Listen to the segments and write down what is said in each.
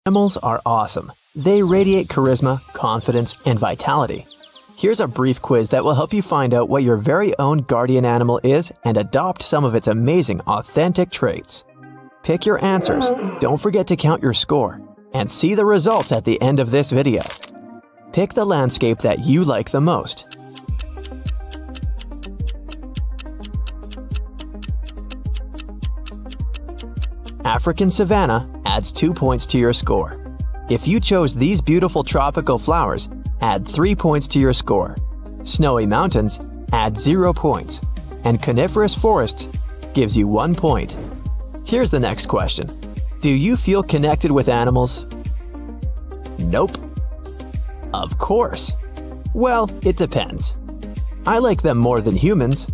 Animals are awesome. They radiate charisma, confidence, and vitality. Here's a brief quiz that will help you find out what your very own guardian animal is and adopt some of its amazing, authentic traits. Pick your answers, don't forget to count your score, and see the results at the end of this video. Pick the landscape that you like the most. African savanna adds 2 points to your score. If you chose these beautiful tropical flowers, add 3 points to your score. Snowy mountains add 0 points. And coniferous forests gives you 1 point. Here's the next question. Do you feel connected with animals? Nope. Of course. Well, it depends. I like them more than humans.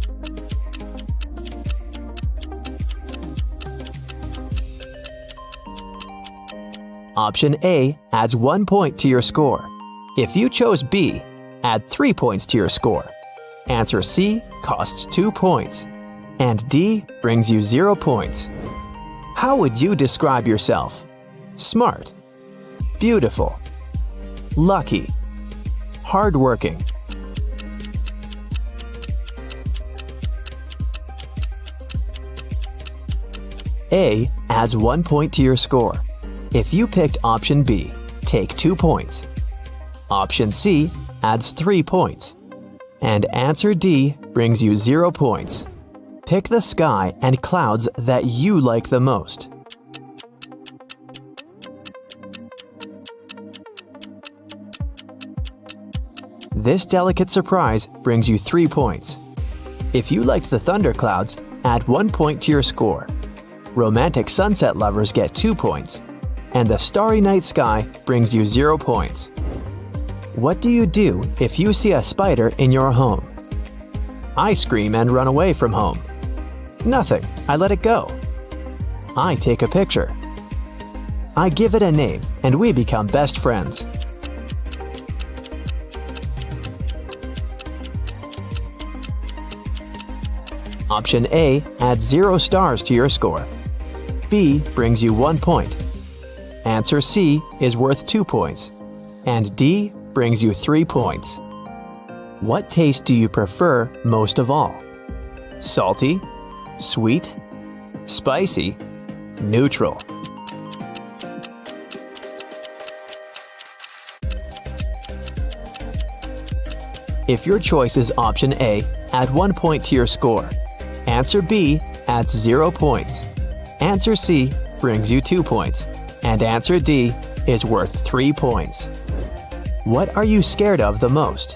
Option A adds 1 point to your score. If you chose B, add 3 points to your score. Answer C costs 2 points. And D brings you 0 points. How would you describe yourself? Smart, beautiful, lucky, hardworking. A adds 1 point to your score. If you picked option B, take 2 points. Option C adds 3 points. And answer D brings you 0 points. Pick the sky and clouds that you like the most. This delicate surprise brings you 3 points. If you liked the thunderclouds, add 1 point to your score. Romantic sunset lovers get 2 points. And the starry night sky brings you 0 points. What do you do if you see a spider in your home? I scream and run away from home. Nothing, I let it go. I take a picture. I give it a name and we become best friends. Option A adds 0 stars to your score. B brings you 1 point. Answer C is worth 2 points. And D brings you 3 points. What taste do you prefer most of all? Salty, sweet, spicy, neutral. If your choice is option A, add 1 point to your score. Answer B adds 0 points. Answer C brings you 2 points. And answer D is worth 3 points. What are you scared of the most?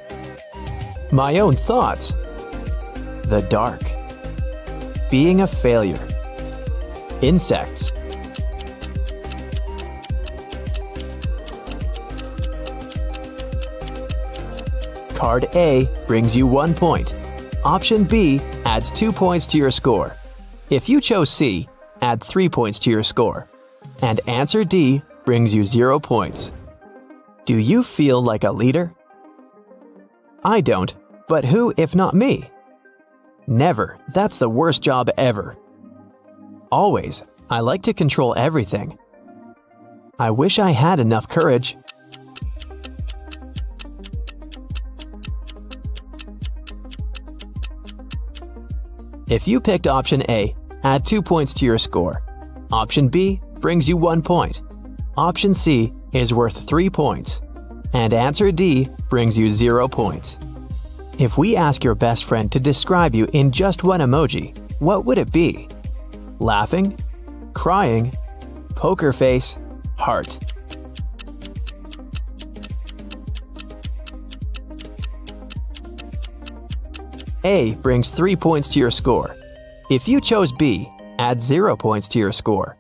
My own thoughts. The dark. Being a failure. Insects. Card A brings you 1 point. Option B adds 2 points to your score. If you chose C, add 3 points to your score. And answer D brings you 0 points. Do you feel like a leader? I don't, but who if not me? Never, that's the worst job ever. Always, I like to control everything. I wish I had enough courage. If you picked option A, add 2 points to your score. Option B brings you 1 point. Option C is worth 3 points. And answer D brings you 0 points. If we ask your best friend to describe you in just one emoji, what would it be? Laughing, crying, poker face, heart. A brings 3 points to your score. If you chose B, add 0 points to your score.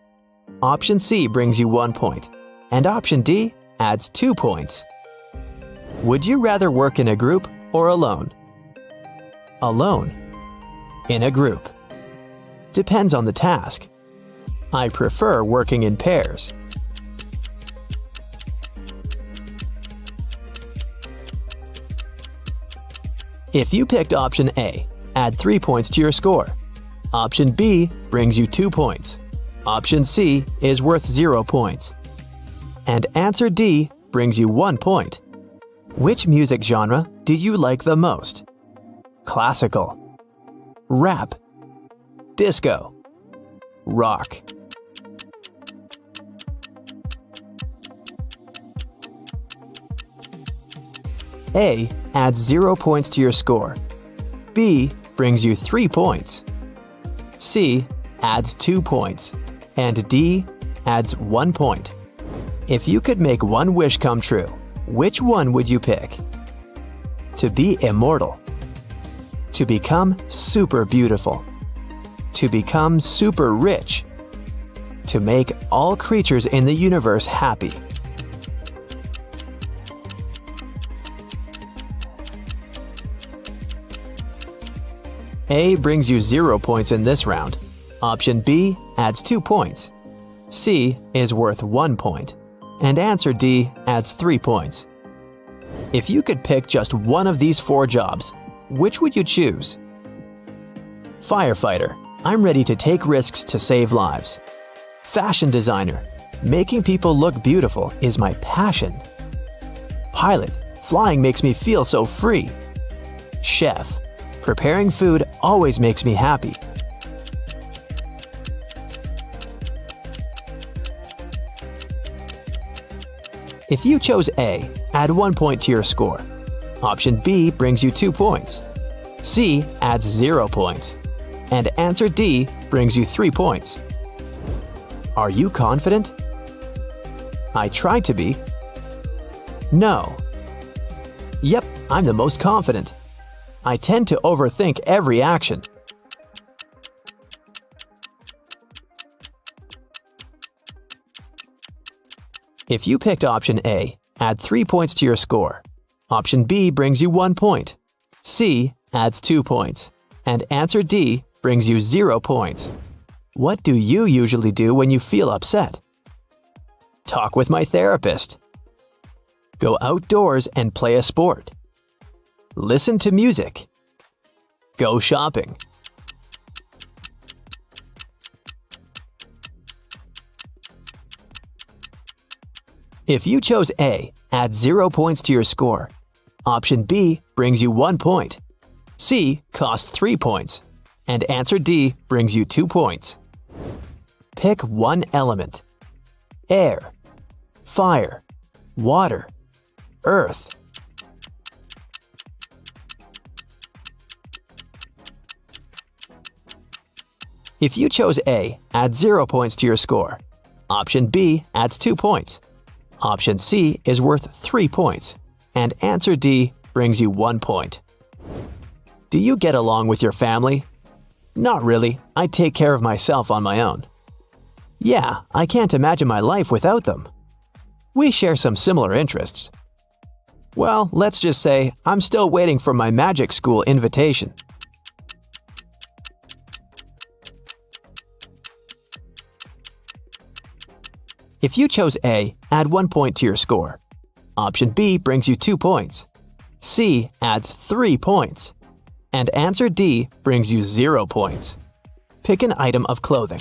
Option C brings you 1 point, and option D adds 2 points. Would you rather work in a group or alone? Alone. In a group. Depends on the task. I prefer working in pairs. If you picked option A, add 3 points to your score. Option B brings you 2 points. Option C is worth 0 points. and answer D brings you 1 point. Which music genre do you like the most? Classical, rap, disco, rock. A adds 0 points to your score. B brings you 3 points. C adds 2 points. And D adds 1 point. If you could make one wish come true, which one would you pick? To be immortal. To become super beautiful. To become super rich. To make all creatures in the universe happy. A brings you 0 points in this round. Option B adds 2 points. C is worth 1 point. And answer D adds 3 points. If you could pick just one of these 4 jobs, which would you choose? Firefighter. I'm ready to take risks to save lives. Fashion designer. Making people look beautiful is my passion. Pilot. Flying makes me feel so free. Chef. Preparing food always makes me happy. If you chose A, add 1 point to your score. Option B brings you 2 points. C adds 0 points. And answer D brings you 3 points. Are you confident? I try to be. No. Yep, I'm the most confident. I tend to overthink every action. If you picked option A, add 3 points to your score. Option B brings you 1 point. C adds 2 points. And answer D brings you 0 points. What do you usually do when you feel upset? Talk with my therapist. Go outdoors and play a sport. Listen to music. Go shopping. If you chose A, add 0 points to your score. Option B brings you 1 point. C costs 3 points. And answer D brings you 2 points. Pick one element. Air, fire, water, earth. If you chose A, add 0 points to your score. Option B adds 2 points. Option C is worth 3 points. And answer D brings you 1 point. Do you get along with your family? Not really. I take care of myself on my own. Yeah, I can't imagine my life without them. We share some similar interests. Well, let's just say I'm still waiting for my magic school invitation. If you chose A, add 1 point to your score. Option B brings you 2 points. C adds 3 points. And answer D brings you 0 points. Pick an item of clothing.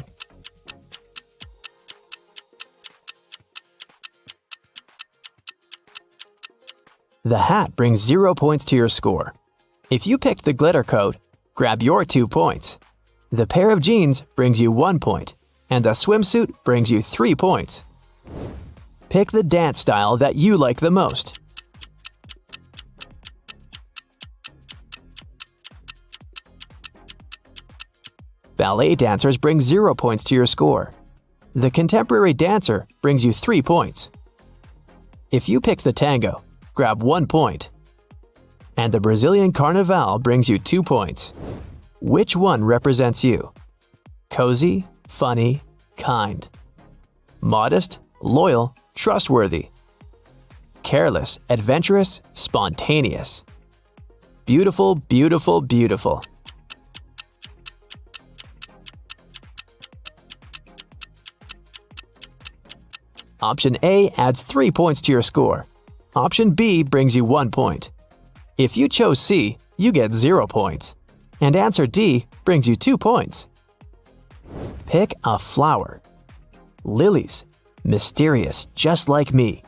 The hat brings 0 points to your score. If you picked the glitter coat, grab your 2 points. The pair of jeans brings you 1 point. And the swimsuit brings you 3 points. Pick the dance style that you like the most. Ballet dancers bring 0 points to your score. The contemporary dancer brings you 3 points. If you pick the tango, grab 1 point. And the Brazilian carnaval brings you 2 points. Which one represents you? Cozy, funny, kind. Modest, loyal, trustworthy. Careless, adventurous, spontaneous. Beautiful, beautiful, beautiful. Option A adds 3 points to your score. Option B brings you 1 point. If you chose C, you get 0 points. And answer D brings you 2 points. Pick a flower. Lilies, mysterious just like me.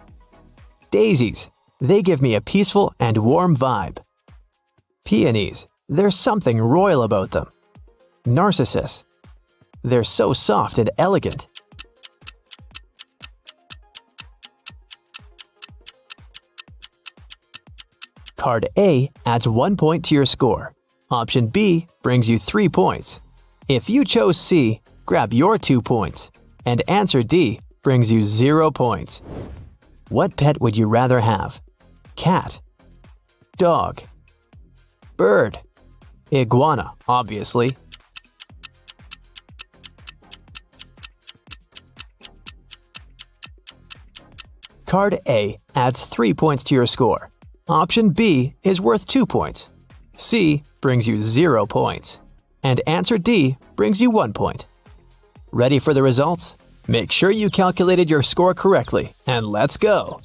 Daisies, they give me a peaceful and warm vibe. Peonies, there's something royal about them. Narcissus, they're so soft and elegant. Card A adds 1 point to your score. Option B brings you 3 points. If you chose C, grab your 2 points. And answer D brings you 0 points. What pet would you rather have? Cat, dog, bird, iguana, obviously. Card A adds 3 points to your score. Option B is worth 2 points. C brings you 0 points. And answer D brings you 1 point. Ready for the results? Make sure you calculated your score correctly, and let's go!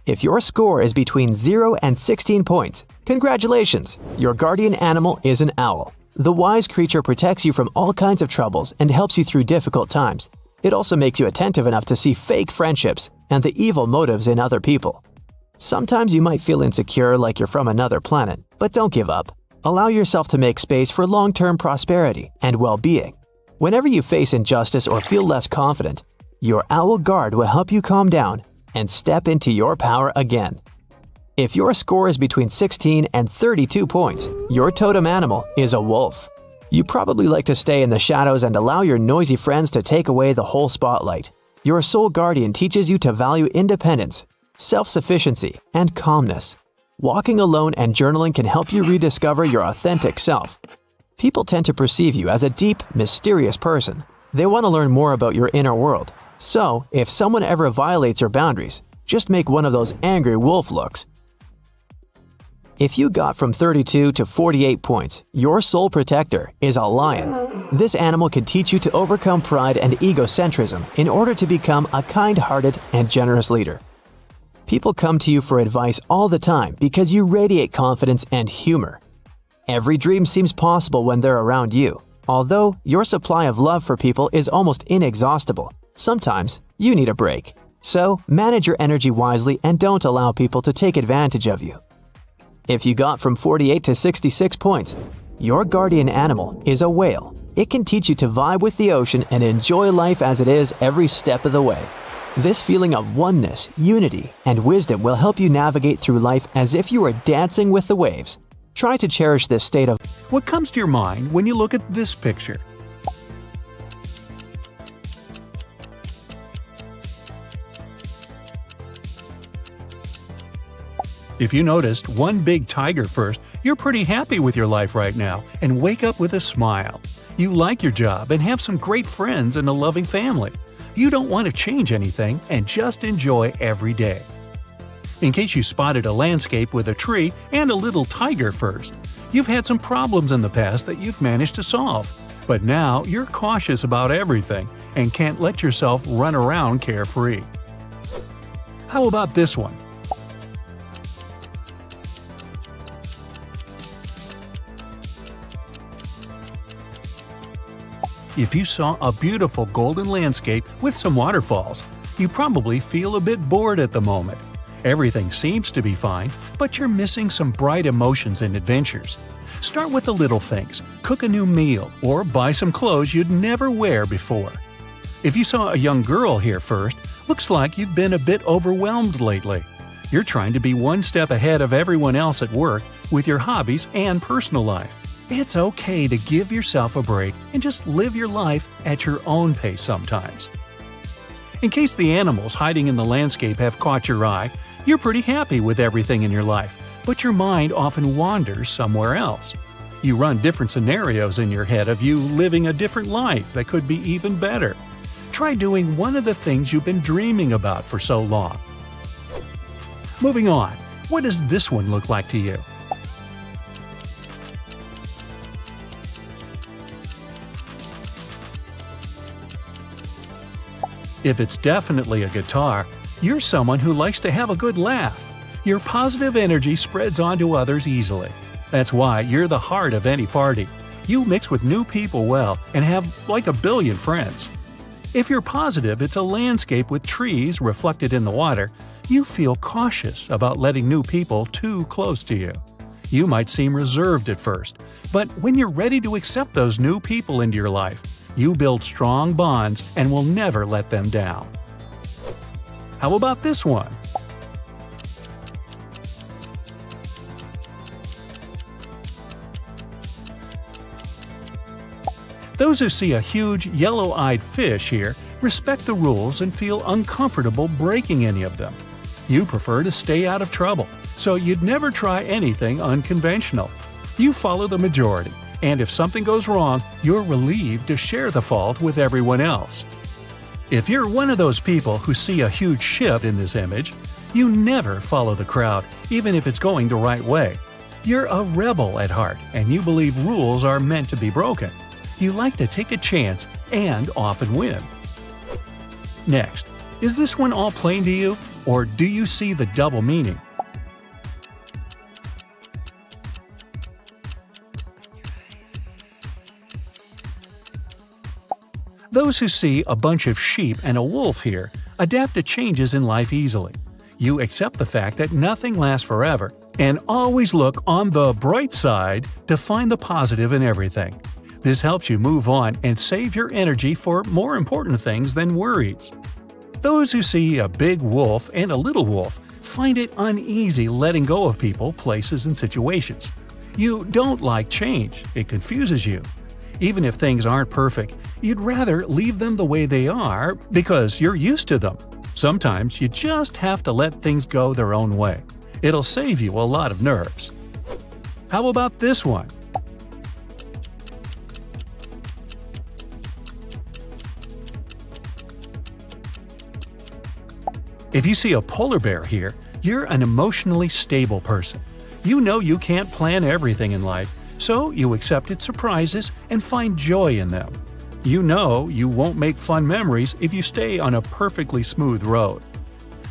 If your score is between 0 and 16 points, congratulations! Your guardian animal is an owl. The wise creature protects you from all kinds of troubles and helps you through difficult times. It also makes you attentive enough to see fake friendships and the evil motives in other people. Sometimes you might feel insecure like you're from another planet, but don't give up. Allow yourself to make space for long-term prosperity and well-being. Whenever you face injustice or feel less confident, your owl guard will help you calm down and step into your power again. If your score is between 16 and 32 points, your totem animal is a wolf. You probably like to stay in the shadows and allow your noisy friends to take away the whole spotlight. Your soul guardian teaches you to value independence, self-sufficiency, and calmness. Walking alone and journaling can help you rediscover your authentic self. People tend to perceive you as a deep, mysterious person. They want to learn more about your inner world. So, if someone ever violates your boundaries, just make one of those angry wolf looks. If you got from 32 to 48 points, your soul protector is a lion. This animal can teach you to overcome pride and egocentrism in order to become a kind-hearted and generous leader. People come to you for advice all the time because you radiate confidence and humor. Every dream seems possible when they're around you. Although your supply of love for people is almost inexhaustible, sometimes you need a break. So, manage your energy wisely and don't allow people to take advantage of you. If you got from 48 to 66 points, your guardian animal is a whale. It can teach you to vibe with the ocean and enjoy life as it is every step of the way. This feeling of oneness, unity, and wisdom will help you navigate through life as if you were dancing with the waves. Try to cherish this state of... What comes to your mind when you look at this picture? If you noticed one big tiger first, you're pretty happy with your life right now and wake up with a smile. You like your job and have some great friends and a loving family. You don't want to change anything and just enjoy every day. In case you spotted a landscape with a tree and a little tiger first, you've had some problems in the past that you've managed to solve. But now you're cautious about everything and can't let yourself run around carefree. How about this one? If you saw a beautiful golden landscape with some waterfalls, you probably feel a bit bored at the moment. Everything seems to be fine, but you're missing some bright emotions and adventures. Start with the little things, cook a new meal, or buy some clothes you'd never wear before. If you saw a young girl here first, looks like you've been a bit overwhelmed lately. You're trying to be one step ahead of everyone else at work with your hobbies and personal life. It's okay to give yourself a break and just live your life at your own pace sometimes. In case the animals hiding in the landscape have caught your eye, you're pretty happy with everything in your life, but your mind often wanders somewhere else. You run different scenarios in your head of you living a different life that could be even better. Try doing one of the things you've been dreaming about for so long. Moving on, what does this one look like to you? If it's definitely a guitar, you're someone who likes to have a good laugh. Your positive energy spreads onto others easily. That's why you're the heart of any party. You mix with new people well and have like a billion friends. If you're positive it's a landscape with trees reflected in the water, you feel cautious about letting new people too close to you. You might seem reserved at first, but when you're ready to accept those new people into your life, you build strong bonds and will never let them down. How about this one? Those who see a huge yellow-eyed fish here respect the rules and feel uncomfortable breaking any of them. You prefer to stay out of trouble, so you'd never try anything unconventional. You follow the majority, and if something goes wrong, you're relieved to share the fault with everyone else. If you're one of those people who see a huge ship in this image, you never follow the crowd, even if it's going the right way. You're a rebel at heart, and you believe rules are meant to be broken. You like to take a chance and often win. Next, is this one all plain to you, or do you see the double meaning? Those who see a bunch of sheep and a wolf here adapt to changes in life easily. You accept the fact that nothing lasts forever and always look on the bright side to find the positive in everything. This helps you move on and save your energy for more important things than worries. Those who see a big wolf and a little wolf find it uneasy letting go of people, places, and situations. You don't like change, it confuses you. Even if things aren't perfect, you'd rather leave them the way they are because you're used to them. Sometimes you just have to let things go their own way. It'll save you a lot of nerves. How about this one? If you see a polar bear here, you're an emotionally stable person. You know you can't plan everything in life, so you accept its surprises and find joy in them. You know you won't make fun memories if you stay on a perfectly smooth road.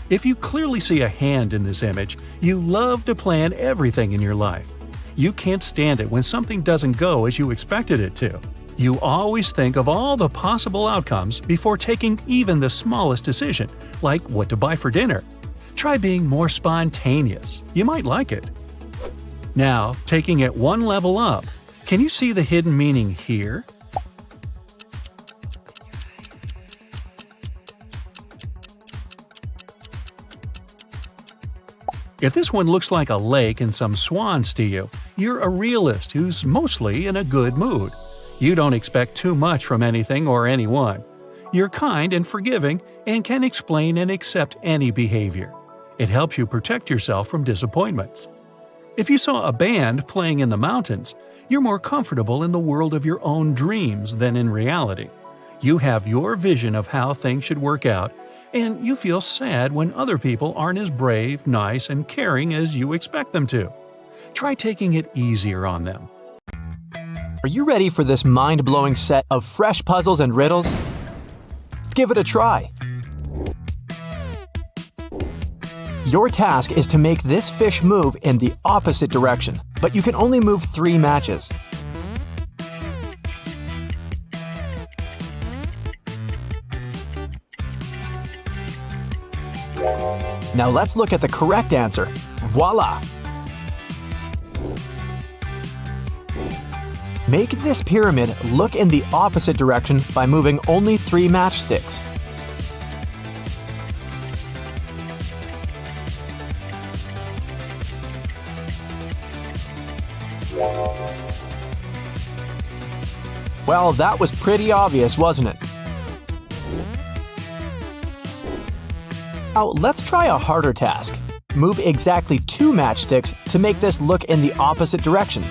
If you clearly see a hand in this image, you love to plan everything in your life. You can't stand it when something doesn't go as you expected it to. You always think of all the possible outcomes before taking even the smallest decision, like what to buy for dinner. Try being more spontaneous. You might like it. Now, taking it one level up, can you see the hidden meaning here? If this one looks like a lake and some swans to you, you're a realist who's mostly in a good mood. You don't expect too much from anything or anyone. You're kind and forgiving and can explain and accept any behavior. It helps you protect yourself from disappointments. If you saw a band playing in the mountains, you're more comfortable in the world of your own dreams than in reality. You have your vision of how things should work out, and you feel sad when other people aren't as brave, nice, and caring as you expect them to. Try taking it easier on them. Are you ready for this mind-blowing set of fresh puzzles and riddles? Give it a try. Your task is to make this fish move in the opposite direction, but you can only move 3 matches. Now let's look at the correct answer. Voila! Make this pyramid look in the opposite direction by moving only 3 matchsticks. Well, that was pretty obvious, wasn't it? Now, let's try a harder task. Move exactly 2 matchsticks to make this look in the opposite direction.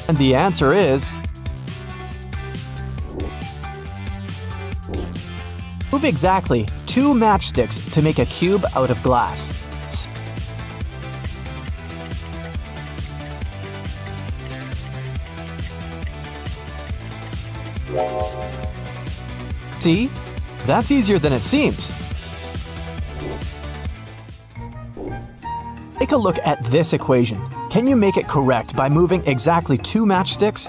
And the answer is... move exactly 2 matchsticks to make a cube out of glass. See? That's easier than it seems. Take a look at this equation. Can you make it correct by moving exactly 2 matchsticks?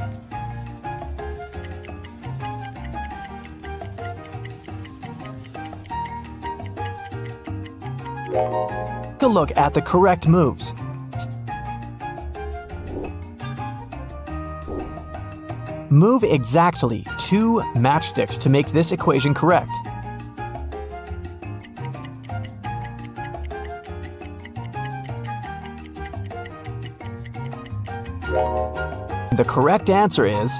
Take a look at the correct moves. Move exactly 2 matchsticks to make this equation correct. The correct answer is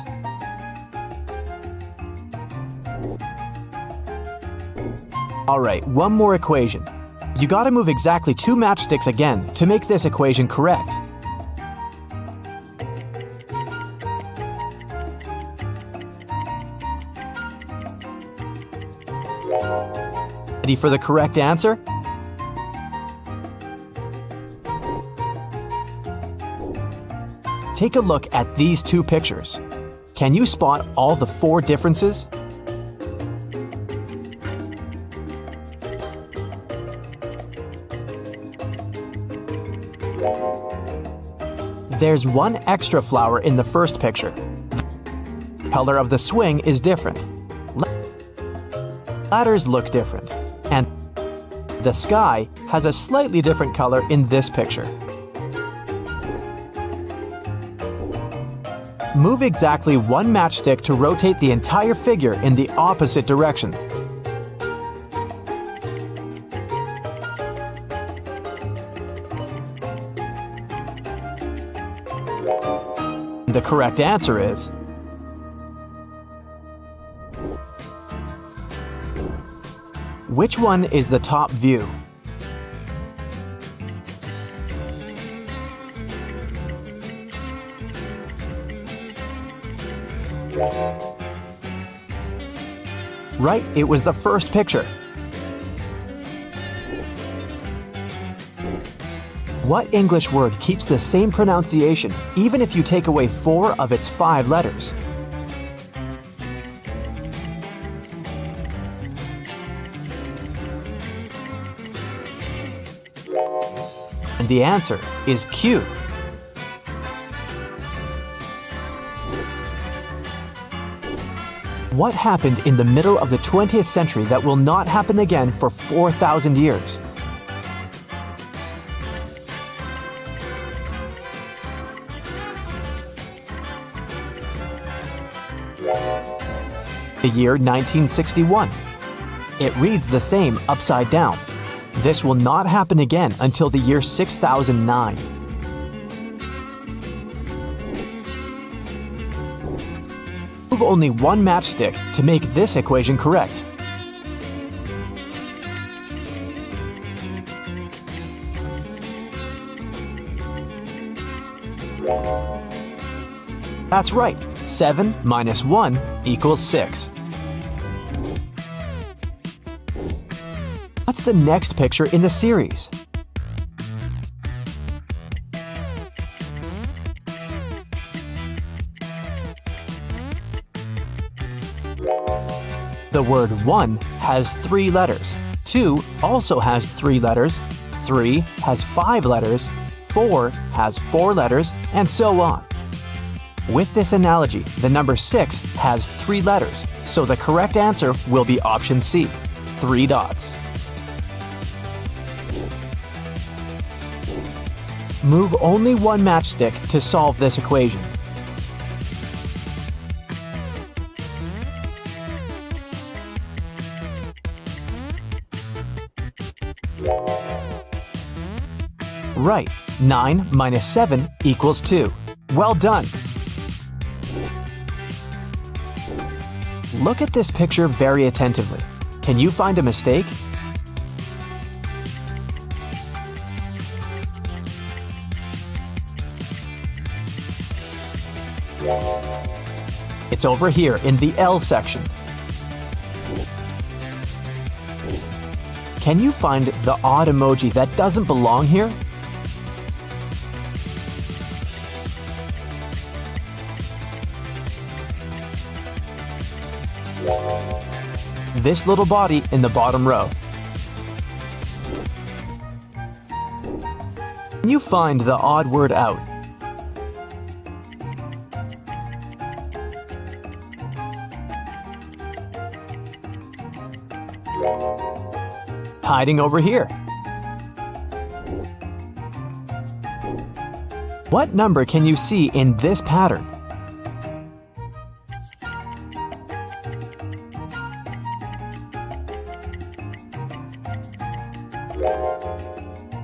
Alright, one more equation. You gotta move exactly 2 matchsticks again to make this equation correct. Ready for the correct answer? Take a look at these 2 pictures. Can you spot all the 4 differences? There's one extra flower in the first picture. The color of the swing is different. Ladders look different. And the sky has a slightly different color in this picture. Move exactly 1 matchstick to rotate the entire figure in the opposite direction. The correct answer is which one is the top view? Right, it was the first picture. What English word keeps the same pronunciation even if you take away 4 of its 5 letters? And the answer is Q. What happened in the middle of the 20th century that will not happen again for 4,000 years? The year 1961. It reads the same upside down. This will not happen again until the year 6009. Move only 1 matchstick to make this equation correct. That's right. 7 minus 1 equals 6. What's the next picture in the series? The word 1 has 3 letters. 2 also has 3 letters. 3 has 5 letters. 4 has 4 letters, and so on. With this analogy, the number 6 has 3 letters, so the correct answer will be option C, 3 dots. Move only 1 matchstick to solve this equation. Right, 9 minus 7 equals 2. Well done! Look at this picture very attentively. Can you find a mistake? It's over here in the L section. Can you find the odd emoji that doesn't belong here? This little body in the bottom row. You find the odd word out. Hiding over here. What number can you see in this pattern?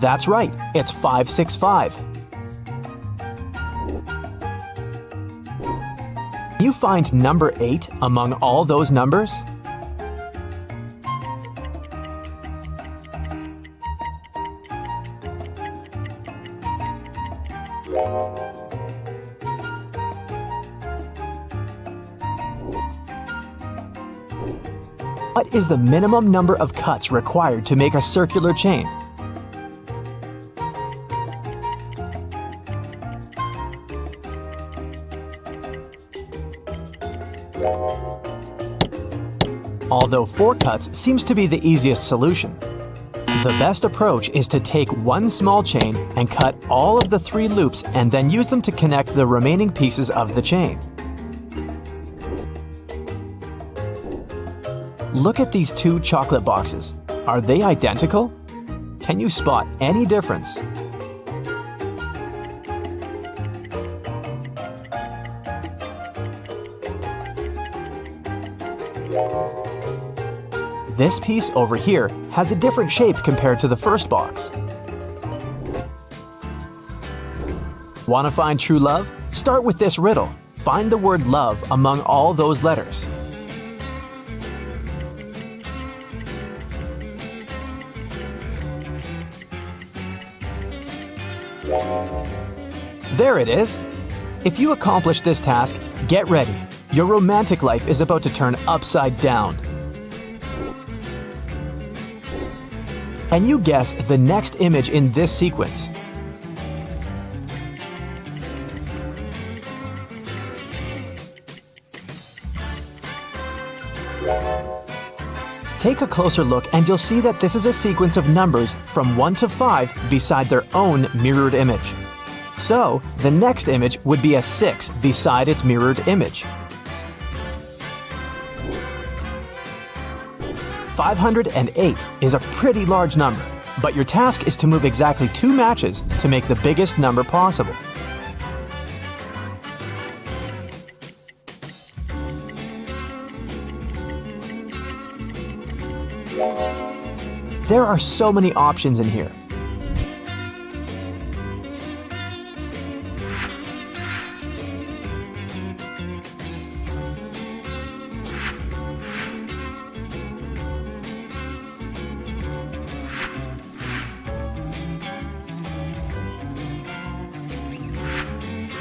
That's right, it's 565. You find number 8 among all those numbers? What is the minimum number of cuts required to make a circular chain? Although 4 cuts seems to be the easiest solution, the best approach is to take one small chain and cut all of the 3 loops and then use them to connect the remaining pieces of the chain. Look at these 2 chocolate boxes. Are they identical? Can you spot any difference? This piece over here has a different shape compared to the first box. Want to find true love? Start with this riddle. Find the word love among all those letters. There it is. If you accomplish this task, get ready. Your romantic life is about to turn upside down. Can you guess the next image in this sequence? Take a closer look and you'll see that this is a sequence of numbers from 1 to 5 beside their own mirrored image. So, the next image would be a 6 beside its mirrored image. 508 is a pretty large number, but your task is to move exactly 2 matches to make the biggest number possible. There are so many options in here.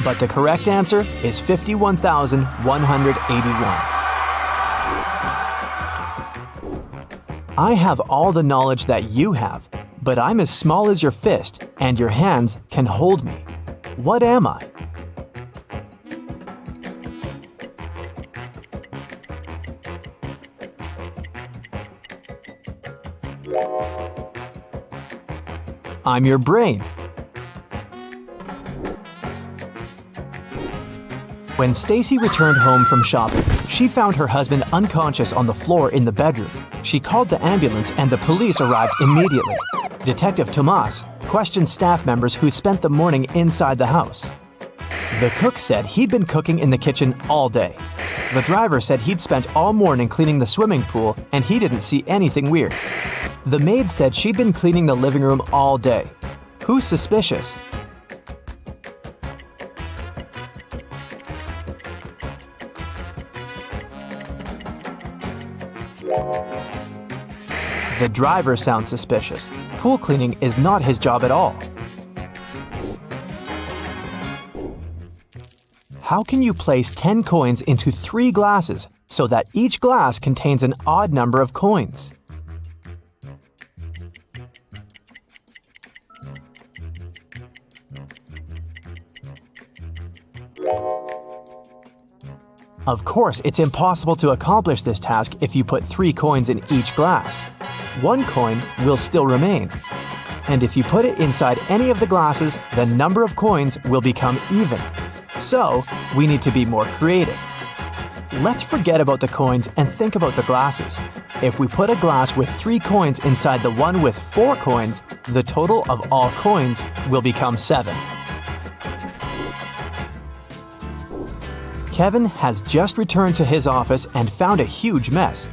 But the correct answer is 51,181. I have all the knowledge that you have, but I'm as small as your fist, and your hands can hold me. What am I? I'm your brain. When Stacy returned home from shopping, she found her husband unconscious on the floor in the bedroom. She called the ambulance and the police arrived immediately. Detective Tomas questioned staff members who spent the morning inside the house. The cook said he'd been cooking in the kitchen all day. The driver said he'd spent all morning cleaning the swimming pool and he didn't see anything weird. The maid said she'd been cleaning the living room all day. Who's suspicious? The driver sounds suspicious. Pool cleaning is not his job at all. How can you place 10 coins into 3 glasses so that each glass contains an odd number of coins? Of course, it's impossible to accomplish this task if you put 3 coins in each glass. 1 coin will still remain. and if you put it inside any of the glasses, the number of coins will become even. So, we need to be more creative. Let's forget about the coins and think about the glasses. If we put a glass with 3 coins inside the one with 4 coins, the total of all coins will become 7. Kevin has just returned to his office and found a huge mess.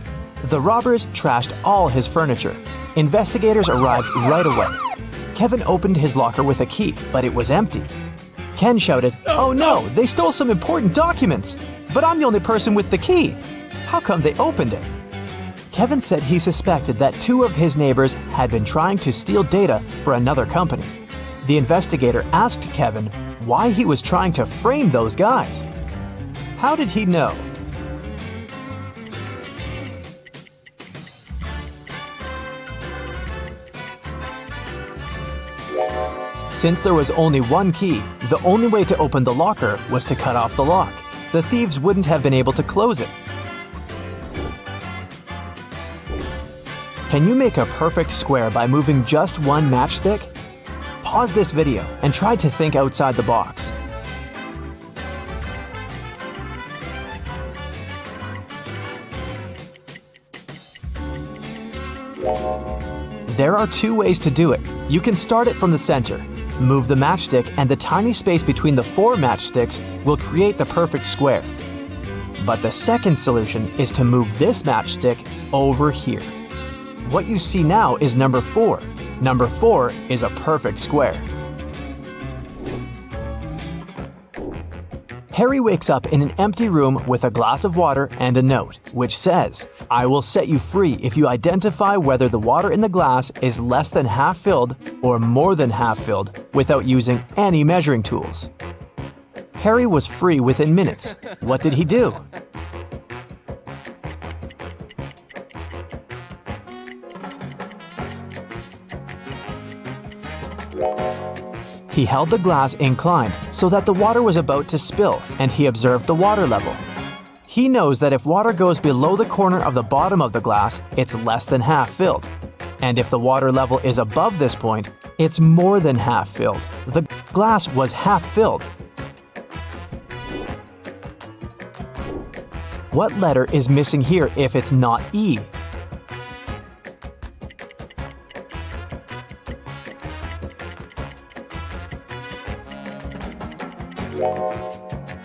The robbers trashed all his furniture. Investigators arrived right away. Kevin opened his locker with a key, but it was empty. Ken shouted, "Oh no, they stole some important documents! But I'm the only person with the key! How come they opened it?" Kevin said he suspected that 2 of his neighbors had been trying to steal data for another company. The investigator asked Kevin why he was trying to frame those guys. How did he know? Since there was only one key, the only way to open the locker was to cut off the lock. The thieves wouldn't have been able to close it. Can you make a perfect square by moving just one matchstick? Pause this video and try to think outside the box. There are 2 ways to do it. You can start it from the center. Move the matchstick and the tiny space between the 4 matchsticks will create the perfect square. But the second solution is to move this matchstick over here. What you see now is number 4. Number 4 is a perfect square. Harry wakes up in an empty room with a glass of water and a note, which says, "I will set you free if you identify whether the water in the glass is less than half filled or more than half filled without using any measuring tools." Harry was free within minutes. What did he do? He held the glass inclined so that the water was about to spill, and he observed the water level. He knows that if water goes below the corner of the bottom of the glass, it's less than half filled. And if the water level is above this point, it's more than half filled. The glass was half filled. What letter is missing here if it's not E?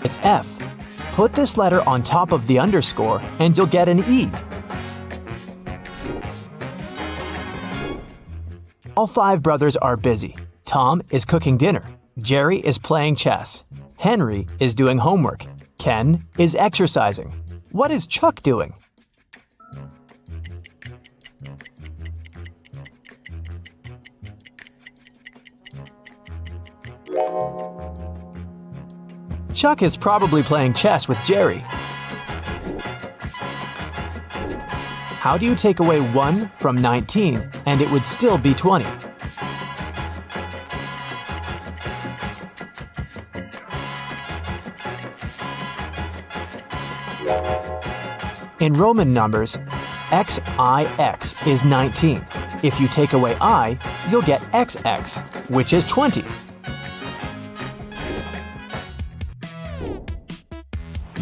It's F. Put this letter on top of the underscore and you'll get an E. All 5 brothers are busy. Tom is cooking dinner. Jerry is playing chess. Henry is doing homework. Ken is exercising. What is Chuck doing? Chuck is probably playing chess with Jerry. How do you take away 1 from 19 and it would still be 20? In Roman numbers, XIX is 19. If you take away I, you'll get XX, which is 20.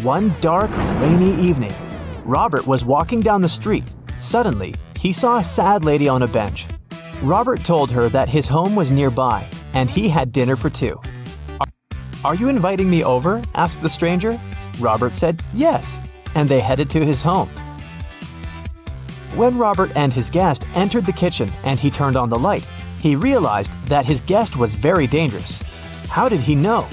One dark, rainy evening, Robert was walking down the street. Suddenly, he saw a sad lady on a bench. Robert told her that his home was nearby, and he had dinner for 2. "Are you inviting me over?" asked the stranger. Robert said yes, and they headed to his home. When Robert and his guest entered the kitchen and he turned on the light, he realized that his guest was very dangerous. How did he know?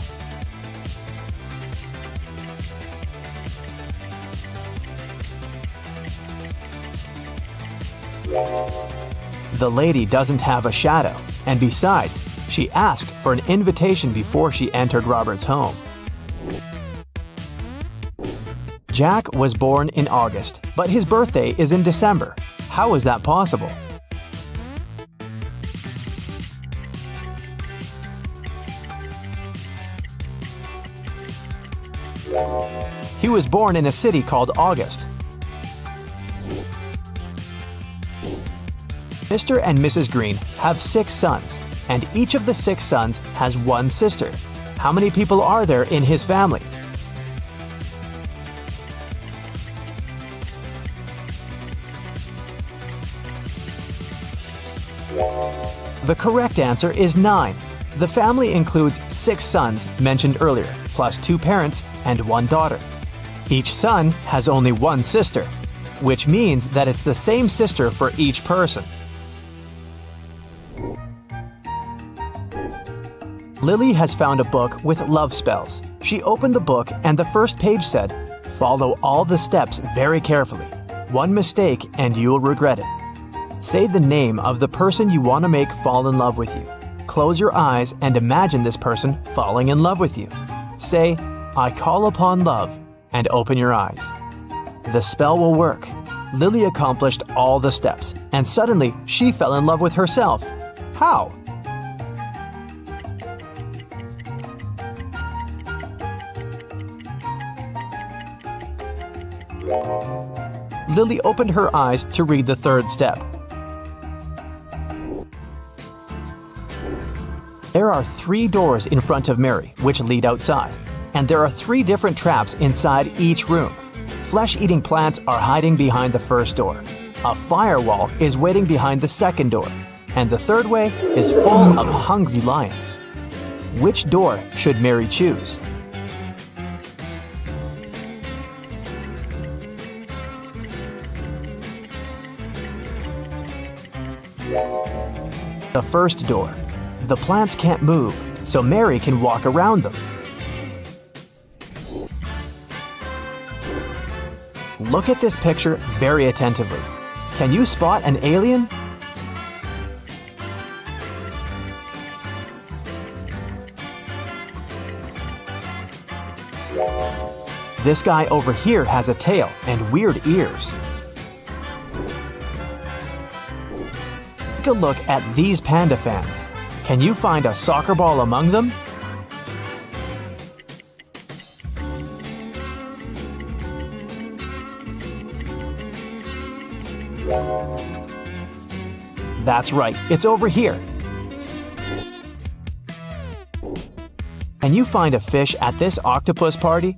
The lady doesn't have a shadow, and besides, she asked for an invitation before she entered Robert's home. Jack was born in August, but his birthday is in December. How is that possible? He was born in a city called August. Mr. and Mrs. Green have 6 sons, and each of the 6 sons has 1 sister. How many people are there in his family? The correct answer is 9. The family includes 6 sons mentioned earlier, plus 2 parents and 1 daughter. Each son has only 1 sister, which means that it's the same sister for each person. Lily has found a book with love spells. She opened the book and the first page said, "Follow all the steps very carefully. One mistake and you'll regret it." Say the name of the person you want to make fall in love with you. Close your eyes and imagine this person falling in love with you. Say, "I call upon love," and open your eyes. The spell will work. Lily accomplished all the steps, and suddenly she fell in love with herself. How? Lily opened her eyes to read the 3rd step. There are 3 doors in front of Mary, which lead outside, and there are 3 different traps inside each room. Flesh-eating plants are hiding behind the first door. A firewall is waiting behind the second door, and the third way is full of hungry lions. Which door should Mary choose? The first door. The plants can't move, so Mary can walk around them. Look at this picture very attentively. Can you spot an alien? This guy over here has a tail and weird ears. Take a look at these panda fans. Can you find a soccer ball among them? That's right, it's over here. Can you find a fish at this octopus party?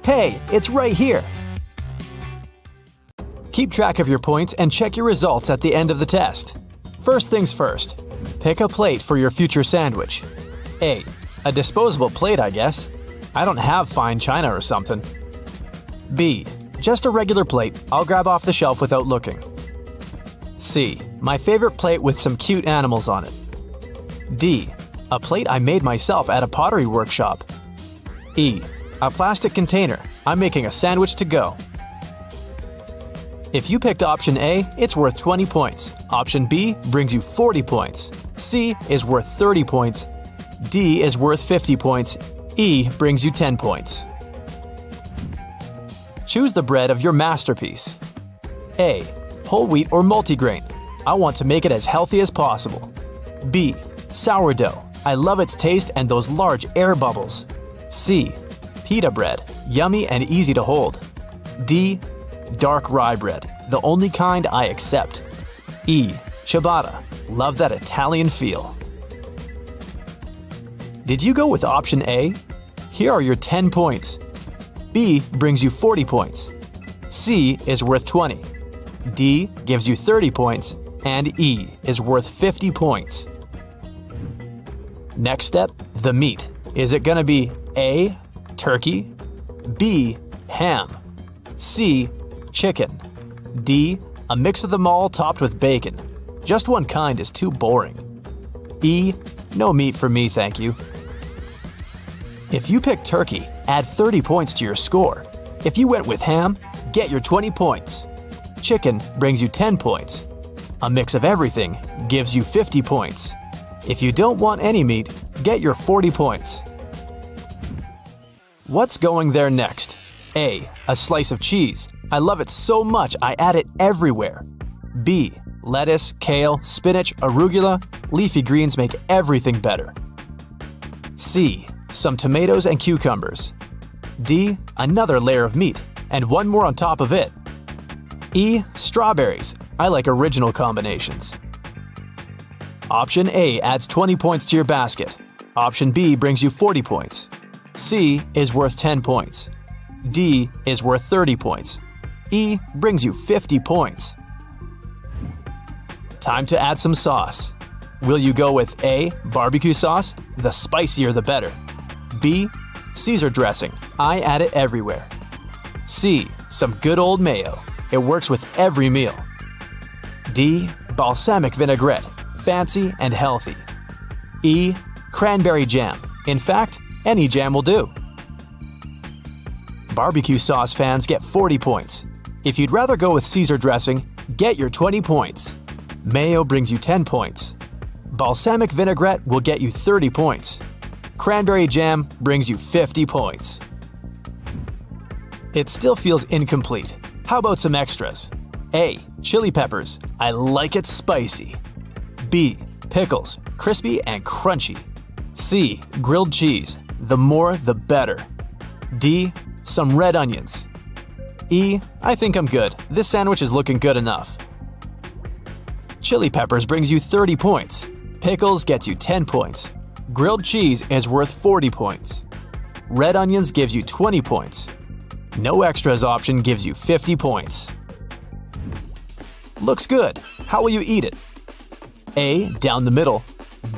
Hey, it's right here! Keep track of your points and check your results at the end of the test. First things first, pick a plate for your future sandwich. A. A disposable plate, I guess. I don't have fine china or something. B. Just a regular plate, I'll grab off the shelf without looking. C. My favorite plate with some cute animals on it. D. A plate I made myself at a pottery workshop. E. A plastic container. I'm making a sandwich to go. If you picked option A, it's worth 20 points. Option B brings you 40 points. C is worth 30 points. D is worth 50 points. E brings you 10 points. Choose the bread of your masterpiece. A. Whole wheat or multigrain. I want to make it as healthy as possible. B. Sourdough. I love its taste and those large air bubbles. C. Pita bread. Yummy and easy to hold. D. Dark rye bread. The only kind I accept. E. Ciabatta. Love that Italian feel. Did you go with option A? Here are your 10 points. B brings you 40 points. C is worth 20. D gives you 30 points. And E is worth 50 points. Next step, the meat. Is it gonna be A. Turkey, B. Ham, C. Chicken, D. A mix of them all topped with bacon. Just one kind is too boring. E. No meat for me, thank you. If you picked turkey, add 30 points to your score. If you went with ham, get your 20 points. Chicken brings you 10 points. A mix of everything gives you 50 points. If you don't want any meat, get your 40 points. What's going there next? A. A slice of cheese. I love it so much I add it everywhere. B. Lettuce, kale, spinach, arugula. Leafy greens make everything better. C. Some tomatoes and cucumbers. D. Another layer of meat, and one more on top of it. E. Strawberries. I like original combinations. Option A adds 20 points to your basket. Option B brings you 40 points. C is worth 10 points. D is worth 30 points. E brings you 50 points. Time to add some sauce. Will you go with A. Barbecue sauce? The spicier the better. B. Caesar dressing. I add it everywhere. C. Some good old mayo. It works with every meal. D. Balsamic vinaigrette. Fancy and healthy. E. Cranberry jam. In fact, any jam will do. Barbecue sauce fans get 40 points. If you'd rather go with Caesar dressing, get your 20 points. Mayo brings you 10 points. Balsamic vinaigrette will get you 30 points. Cranberry jam brings you 50 points. It still feels incomplete. How about some extras? A. Chili peppers. I like it spicy. B. Pickles. Crispy and crunchy. C. Grilled cheese. The more, the better. D. Some red onions. E. I think I'm good. This sandwich is looking good enough. Chili peppers brings you 30 points. Pickles gets you 10 points. Grilled cheese is worth 40 points. Red onions gives you 20 points. No extras option gives you 50 points. Looks good. How will you eat it? A. Down the middle.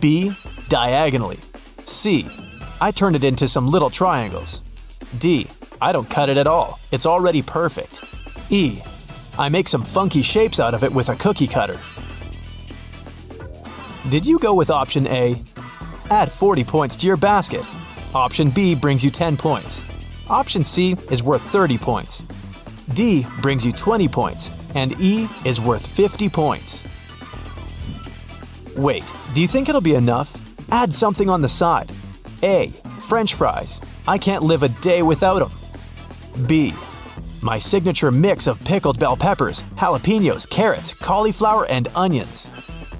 B. Diagonally. C. I turn it into some little triangles. D. I don't cut it at all. It's already perfect. E. I make some funky shapes out of it with a cookie cutter. Did you go with option A? Add 40 points to your basket. Option B brings you 10 points. Option C is worth 30 points. D brings you 20 points. And E is worth 50 points. Wait, do you think it'll be enough? Add something on the side. A. French fries. I can't live a day without them. B. My signature mix of pickled bell peppers, jalapenos, carrots, cauliflower, and onions.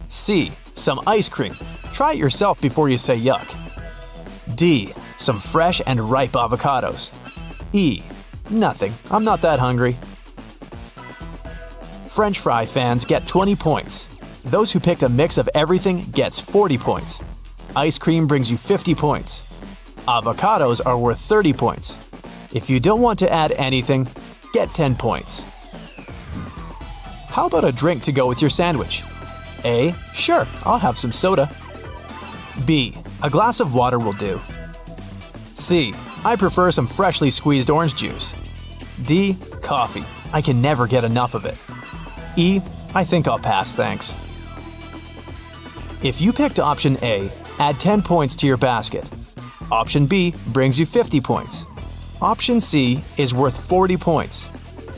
C. Some ice cream. Try it yourself before you say yuck. D. Some fresh and ripe avocados. E. Nothing. I'm not that hungry. French fry fans get 20 points. Those who picked a mix of everything gets 40 points. Ice cream brings you 50 points. Avocados are worth 30 points. If you don't want to add anything, get 10 points. How about a drink to go with your sandwich? A. Sure, I'll have some soda. B. A glass of water will do. C. I prefer some freshly squeezed orange juice. D. Coffee. I can never get enough of it. E. I think I'll pass, thanks. If you picked option A, add 10 points to your basket. Option B brings you 50 points. Option C is worth 40 points.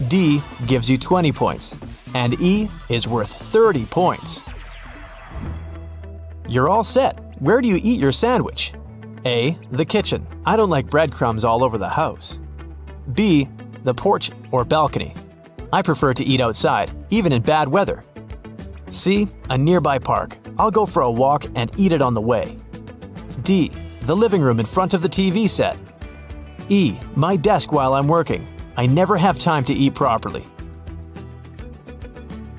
D gives you 20 points. And E is worth 30 points. You're all set. Where do you eat your sandwich? A. The kitchen. I don't like breadcrumbs all over the house. B. The porch or balcony. I prefer to eat outside, even in bad weather. C. A nearby park. I'll go for a walk and eat it on the way. D. The living room in front of the TV set. E. My desk while I'm working. I never have time to eat properly.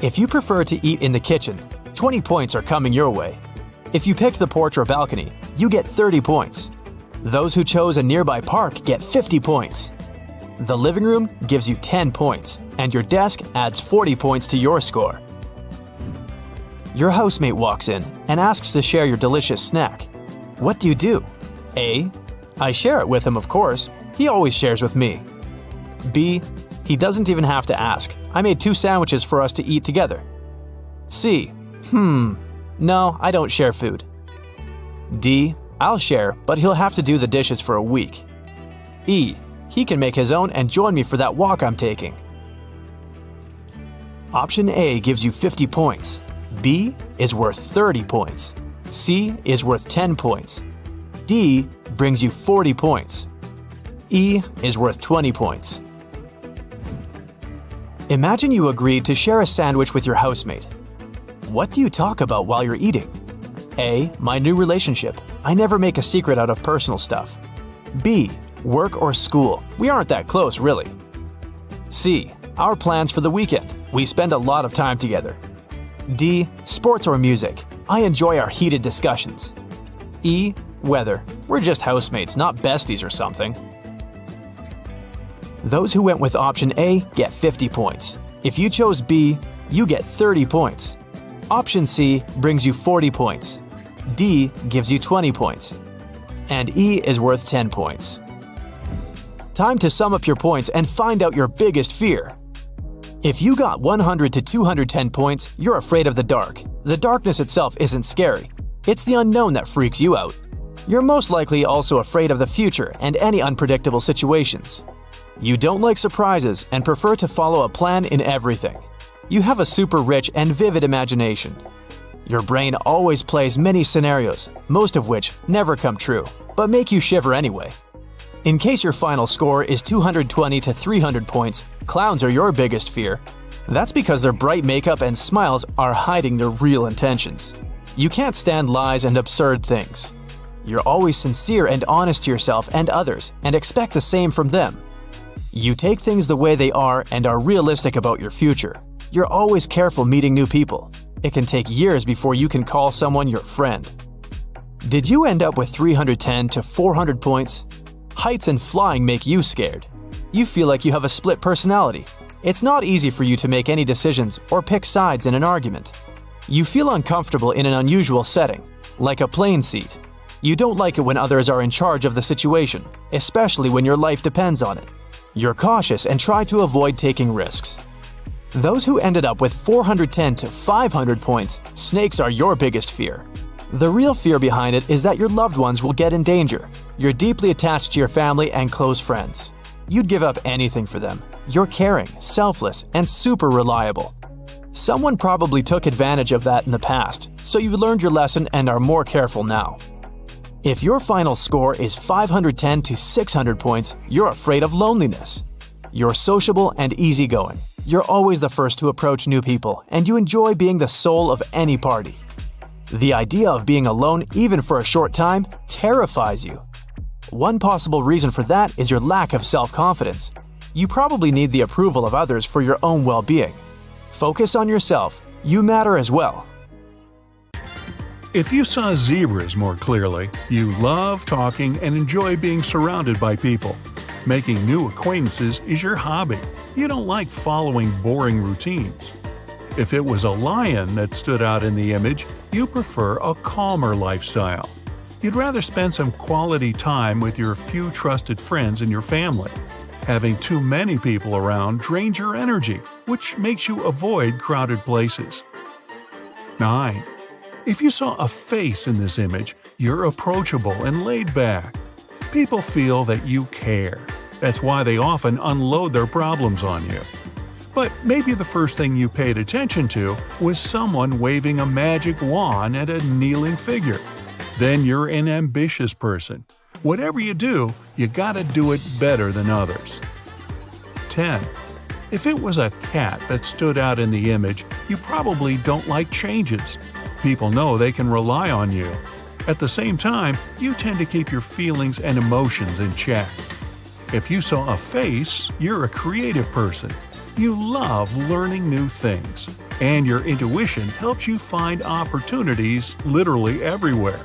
If you prefer to eat in the kitchen, 20 points are coming your way. If you picked the porch or balcony, you get 30 points. Those who chose a nearby park get 50 points. The living room gives you 10 points, and your desk adds 40 points to your score. Your housemate walks in and asks to share your delicious snack. What do? A. I share it with him, of course. He always shares with me. B. He doesn't even have to ask. I made 2 sandwiches for us to eat together. C. No, I don't share food. D. I'll share, but he'll have to do the dishes for a week. E. He can make his own and join me for that walk I'm taking. Option A gives you 50 points. B is worth 30 points. C is worth 10 points. D brings you 40 points. E is worth 20 points. Imagine you agreed to share a sandwich with your housemate. What do you talk about while you're eating? A. My new relationship. I never make a secret out of personal stuff. B. Work or school. We aren't that close, really. C. Our plans for the weekend. We spend a lot of time together. D. Sports or music. I enjoy our heated discussions. E. Weather. We're just housemates, not besties or something. Those who went with option A get 50 points. If you chose B, you get 30 points. Option C brings you 40 points. D gives you 20 points. And E is worth 10 points. Time to sum up your points and find out your biggest fear. If you got 100 to 210 points, you're afraid of the dark. The darkness itself isn't scary. It's the unknown that freaks you out. You're most likely also afraid of the future and any unpredictable situations. You don't like surprises and prefer to follow a plan in everything. You have a super rich and vivid imagination. Your brain always plays many scenarios, most of which never come true, but make you shiver anyway. In case your final score is 220 to 300 points, clowns are your biggest fear. That's because their bright makeup and smiles are hiding their real intentions. You can't stand lies and absurd things. You're always sincere and honest to yourself and others, and expect the same from them. You take things the way they are and are realistic about your future. You're always careful meeting new people. It can take years before you can call someone your friend. Did you end up with 310 to 400 points? Heights and flying make you scared. You feel like you have a split personality. It's not easy for you to make any decisions or pick sides in an argument. You feel uncomfortable in an unusual setting, like a plane seat. You don't like it when others are in charge of the situation, especially when your life depends on it. You're cautious and try to avoid taking risks. Those who ended up with 410 to 500 points, snakes are your biggest fear. The real fear behind it is that your loved ones will get in danger. You're deeply attached to your family and close friends. You'd give up anything for them. You're caring, selfless, and super reliable. Someone probably took advantage of that in the past, so you've learned your lesson and are more careful now. If your final score is 510 to 600 points, you're afraid of loneliness. You're sociable and easygoing. You're always the first to approach new people, and you enjoy being the soul of any party. The idea of being alone, even for a short time, terrifies you. One possible reason for that is your lack of self-confidence. You probably need the approval of others for your own well-being. Focus on yourself. You matter as well. If you saw zebras more clearly, you love talking and enjoy being surrounded by people. Making new acquaintances is your hobby. You don't like following boring routines. If it was a lion that stood out in the image, you prefer a calmer lifestyle. You'd rather spend some quality time with your few trusted friends and your family. Having too many people around drains your energy, which makes you avoid crowded places. 9. If you saw a face in this image, you're approachable and laid back. People feel that you care. That's why they often unload their problems on you. But maybe the first thing you paid attention to was someone waving a magic wand at a kneeling figure. Then you're an ambitious person. Whatever you do, you gotta do it better than others. 10. If it was a cat that stood out in the image, you probably don't like changes. People know they can rely on you. At the same time, you tend to keep your feelings and emotions in check. If you saw a face, you're a creative person. You love learning new things, and your intuition helps you find opportunities literally everywhere.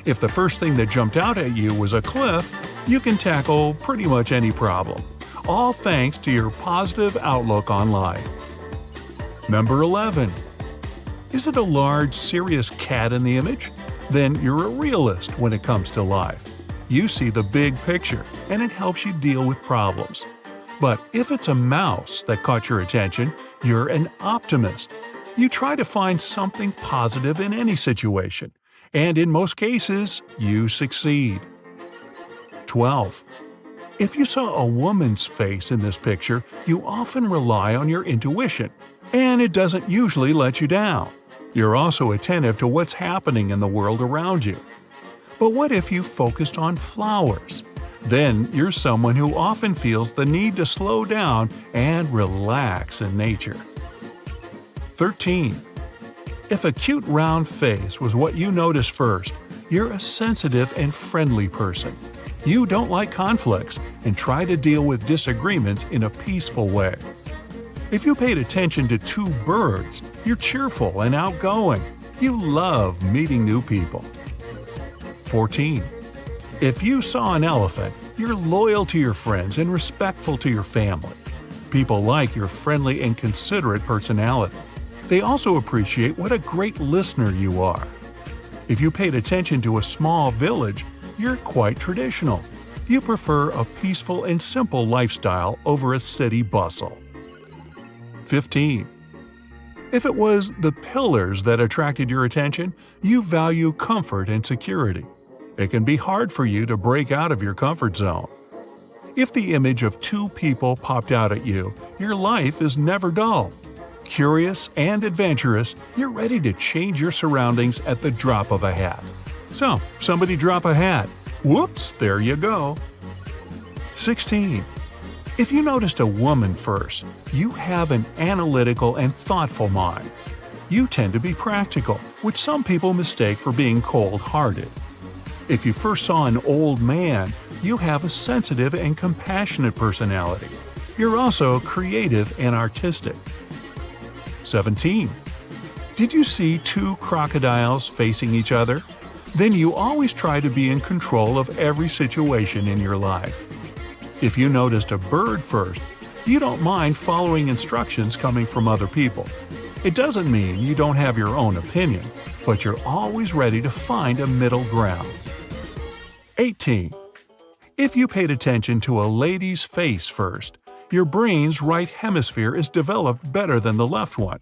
If the first thing that jumped out at you was a cliff, you can tackle pretty much any problem, all thanks to your positive outlook on life. Number 11. Is it a large, serious cat in the image? Then you're a realist when it comes to life. You see the big picture, and it helps you deal with problems. But if it's a mouse that caught your attention, you're an optimist. You try to find something positive in any situation, and in most cases, you succeed. 12. If you saw a woman's face in this picture, you often rely on your intuition, and it doesn't usually let you down. You're also attentive to what's happening in the world around you. But what if you focused on flowers? Then you're someone who often feels the need to slow down and relax in nature. 13. If a cute round face was what you noticed first, you're a sensitive and friendly person. You don't like conflicts and try to deal with disagreements in a peaceful way. If you paid attention to two birds, you're cheerful and outgoing. You love meeting new people. 14. If you saw an elephant, you're loyal to your friends and respectful to your family. People like your friendly and considerate personality. They also appreciate what a great listener you are. If you paid attention to a small village, you're quite traditional. You prefer a peaceful and simple lifestyle over a city bustle. 15. If it was the pillars that attracted your attention, you value comfort and security. It can be hard for you to break out of your comfort zone. If the image of two people popped out at you, your life is never dull. Curious and adventurous, you're ready to change your surroundings at the drop of a hat. So, somebody drop a hat. Whoops, there you go. 16. If you noticed a woman first, you have an analytical and thoughtful mind. You tend to be practical, which some people mistake for being cold-hearted. If you first saw an old man, you have a sensitive and compassionate personality. You're also creative and artistic. 17. Did you see two crocodiles facing each other? Then you always try to be in control of every situation in your life. If you noticed a bird first, you don't mind following instructions coming from other people. It doesn't mean you don't have your own opinion, but you're always ready to find a middle ground. 18. If you paid attention to a lady's face first, your brain's right hemisphere is developed better than the left one.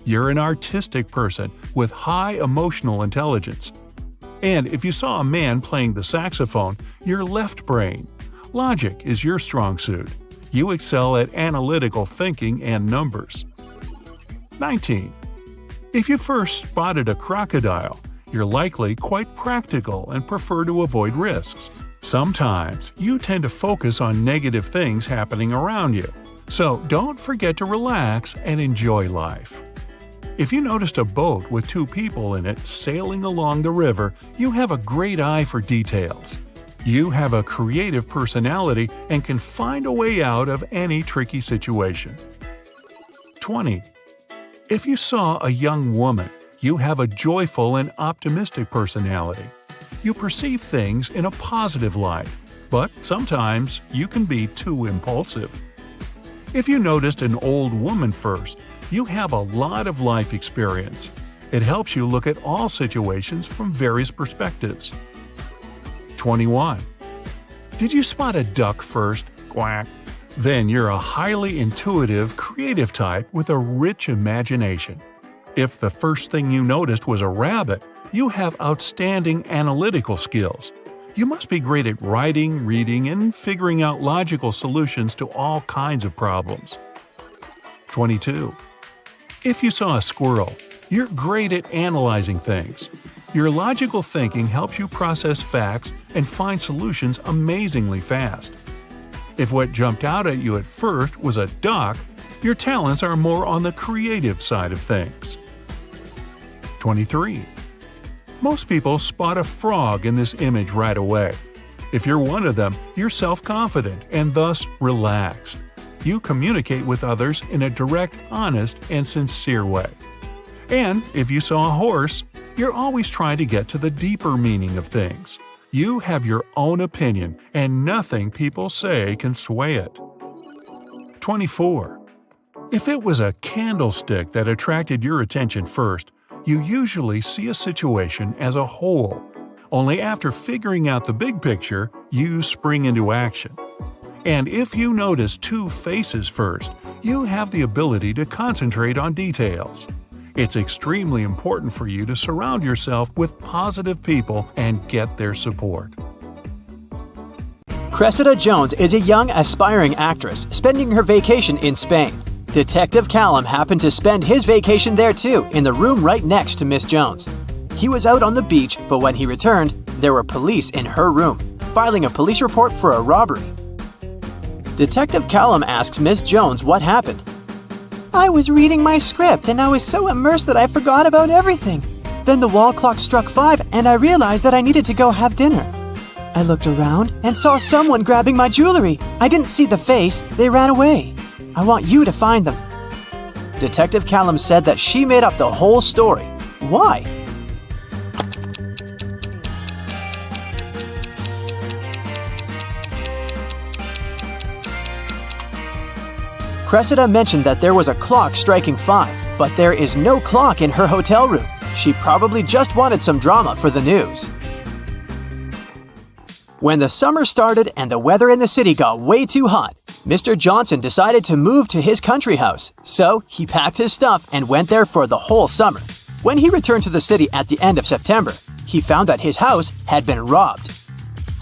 You're an artistic person with high emotional intelligence. And if you saw a man playing the saxophone, your left brain. Logic is your strong suit. You excel at analytical thinking and numbers. 19. If you first spotted a crocodile, you're likely quite practical and prefer to avoid risks. Sometimes you tend to focus on negative things happening around you, so don't forget to relax and enjoy life. If you noticed a boat with two people in it sailing along the river, you have a great eye for details. You have a creative personality and can find a way out of any tricky situation. 20. If you saw a young woman, you have a joyful and optimistic personality. You perceive things in a positive light, but sometimes you can be too impulsive. If you noticed an old woman first, you have a lot of life experience. It helps you look at all situations from various perspectives. 21. Did you spot a duck first? Quack. Then you're a highly intuitive, creative type with a rich imagination. If the first thing you noticed was a rabbit, you have outstanding analytical skills. You must be great at writing, reading, and figuring out logical solutions to all kinds of problems. 22. If you saw a squirrel, you're great at analyzing things. Your logical thinking helps you process facts and find solutions amazingly fast. If what jumped out at you at first was a duck, your talents are more on the creative side of things. 23. Most people spot a frog in this image right away. If you're one of them, you're self-confident and thus relaxed. You communicate with others in a direct, honest, and sincere way. And if you saw a horse, you're always trying to get to the deeper meaning of things. You have your own opinion, and nothing people say can sway it. 24. If it was a candlestick that attracted your attention first, you usually see a situation as a whole. Only after figuring out the big picture, you spring into action. And if you notice two faces first, you have the ability to concentrate on details. It's extremely important for you to surround yourself with positive people and get their support. Cressida Jones is a young, aspiring actress spending her vacation in Spain. Detective Callum happened to spend his vacation there too, in the room right next to Miss Jones. He was out on the beach, but when he returned, there were police in her room, filing a police report for a robbery. Detective Callum asks Miss Jones what happened. I was reading my script and I was so immersed that I forgot about everything. Then the wall clock struck 5 and I realized that I needed to go have dinner. I looked around and saw someone grabbing my jewelry. I didn't see the face. They ran away. I want you to find them." Detective Callum said that she made up the whole story. Why? Cressida mentioned that there was a clock striking 5, but there is no clock in her hotel room. She probably just wanted some drama for the news. When the summer started and the weather in the city got way too hot, Mr. Johnson decided to move to his country house, so he packed his stuff and went there for the whole summer. When he returned to the city at the end of September, he found that his house had been robbed.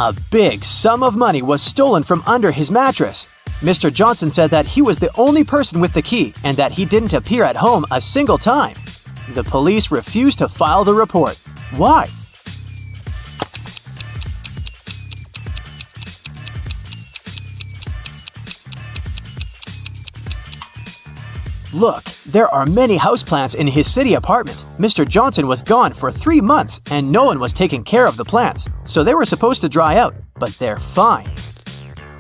A big sum of money was stolen from under his mattress. Mr. Johnson said that he was the only person with the key and that he didn't appear at home a single time. The police refused to file the report. Why? Look, there are many houseplants in his city apartment. Mr. Johnson was gone for 3 months and no one was taking care of the plants, so they were supposed to dry out, but they're fine.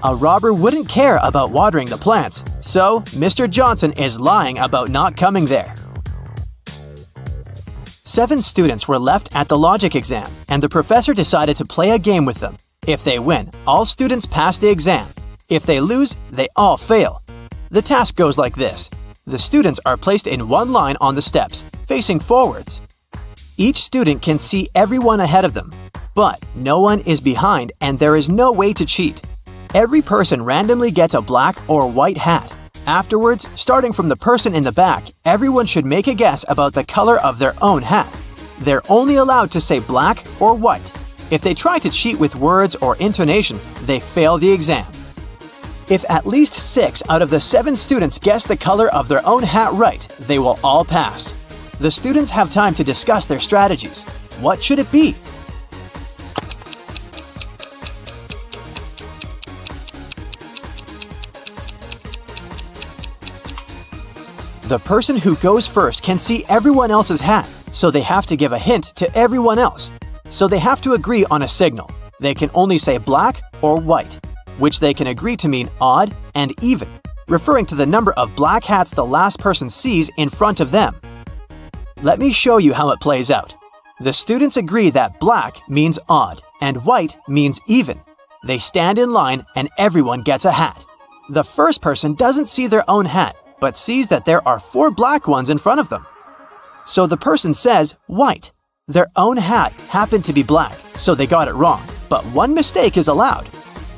A robber wouldn't care about watering the plants, so Mr. Johnson is lying about not coming there. 7 students were left at the logic exam, and the professor decided to play a game with them. If they win, all students pass the exam. If they lose, they all fail. The task goes like this. The students are placed in one line on the steps, facing forwards. Each student can see everyone ahead of them, but no one is behind and there is no way to cheat. Every person randomly gets a black or white hat. Afterwards, starting from the person in the back, everyone should make a guess about the color of their own hat. They're only allowed to say black or white. If they try to cheat with words or intonation, they fail the exam. If at least 6 out of the 7 students guess the color of their own hat right, they will all pass. The students have time to discuss their strategies. What should it be? The person who goes first can see everyone else's hat, so they have to give a hint to everyone else. So they have to agree on a signal. They can only say black or white, which they can agree to mean odd and even, referring to the number of black hats the last person sees in front of them. Let me show you how it plays out. The students agree that black means odd and white means even. They stand in line and everyone gets a hat. The first person doesn't see their own hat, but sees that there are 4 black ones in front of them. So the person says white. Their own hat happened to be black, so they got it wrong, but one mistake is allowed.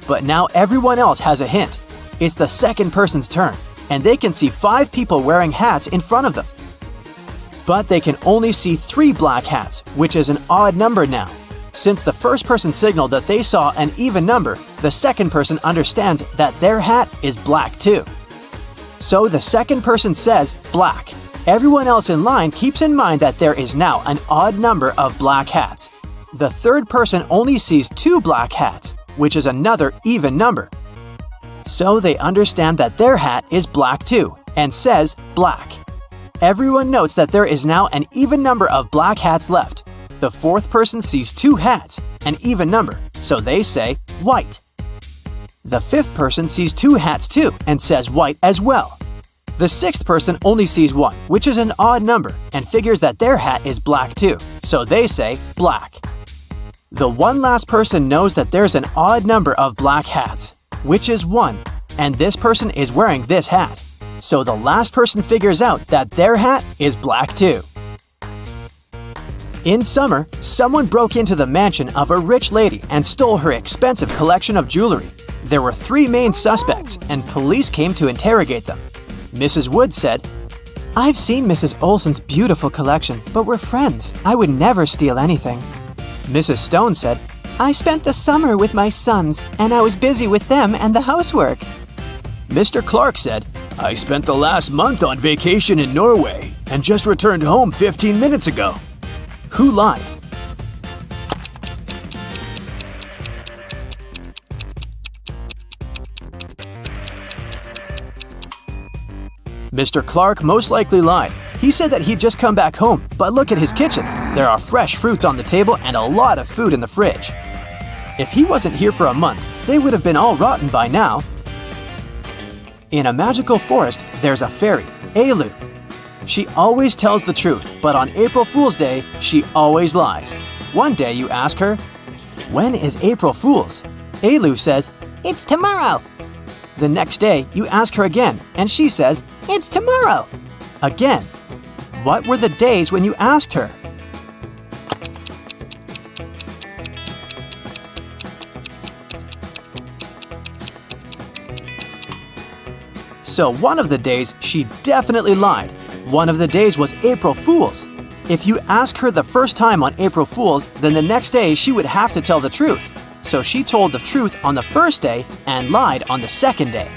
But now everyone else has a hint. It's the second person's turn, and they can see 5 people wearing hats in front of them. But they can only see 3 black hats, which is an odd number now. Since the first person signaled that they saw an even number, the second person understands that their hat is black too. So the second person says black. Everyone else in line keeps in mind that there is now an odd number of black hats. The third person only sees 2 black hats, which is another even number. So they understand that their hat is black too, and says black. Everyone notes that there is now an even number of black hats left. The fourth person sees 2 hats, an even number, so they say white. The fifth person sees 2 hats too, and says white as well. The sixth person only sees 1, which is an odd number, and figures that their hat is black too, so they say black. The one last person knows that there's an odd number of black hats, which is 1, and this person is wearing this hat. So the last person figures out that their hat is black too. In summer, someone broke into the mansion of a rich lady and stole her expensive collection of jewelry. There were 3 main suspects, and police came to interrogate them. Mrs. Wood said, "I've seen Mrs. Olson's beautiful collection, but we're friends. I would never steal anything." Mrs. Stone said, "I spent the summer with my sons, and I was busy with them and the housework." Mr. Clark said, "I spent the last month on vacation in Norway, and just returned home 15 minutes ago." Who lied? Mr. Clark most likely lied. He said that he'd just come back home, but look at his kitchen. There are fresh fruits on the table and a lot of food in the fridge. If he wasn't here for a month, they would have been all rotten by now. In a magical forest, there's a fairy, Alu. She always tells the truth, but on April Fool's Day, she always lies. One day you ask her, "When is April Fool's?" Alu says, "It's tomorrow." The next day, you ask her again, and she says, "It's tomorrow." Again. What were the days when you asked her? So one of the days, she definitely lied. One of the days was April Fool's. If you ask her the first time on April Fool's, then the next day she would have to tell the truth. So she told the truth on the first day and lied on the second day.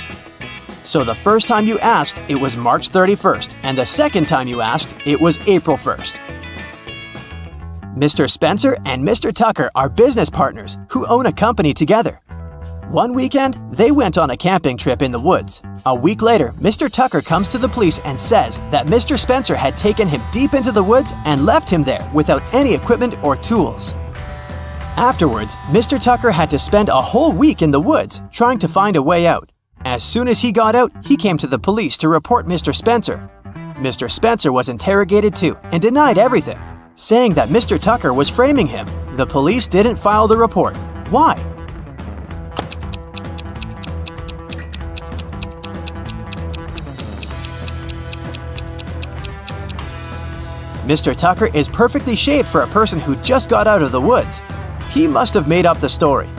So the first time you asked, it was March 31st, and the second time you asked, it was April 1st. Mr. Spencer and Mr. Tucker are business partners who own a company together. One weekend, they went on a camping trip in the woods. A week later, Mr. Tucker comes to the police and says that Mr. Spencer had taken him deep into the woods and left him there without any equipment or tools. Afterwards, Mr. Tucker had to spend a whole week in the woods trying to find a way out. As soon as he got out, he came to the police to report Mr. Spencer. Mr. Spencer was interrogated too and denied everything, saying that Mr. Tucker was framing him. The police didn't file the report. Why? Mr. Tucker is perfectly shaved for a person who just got out of the woods. He must have made up the story.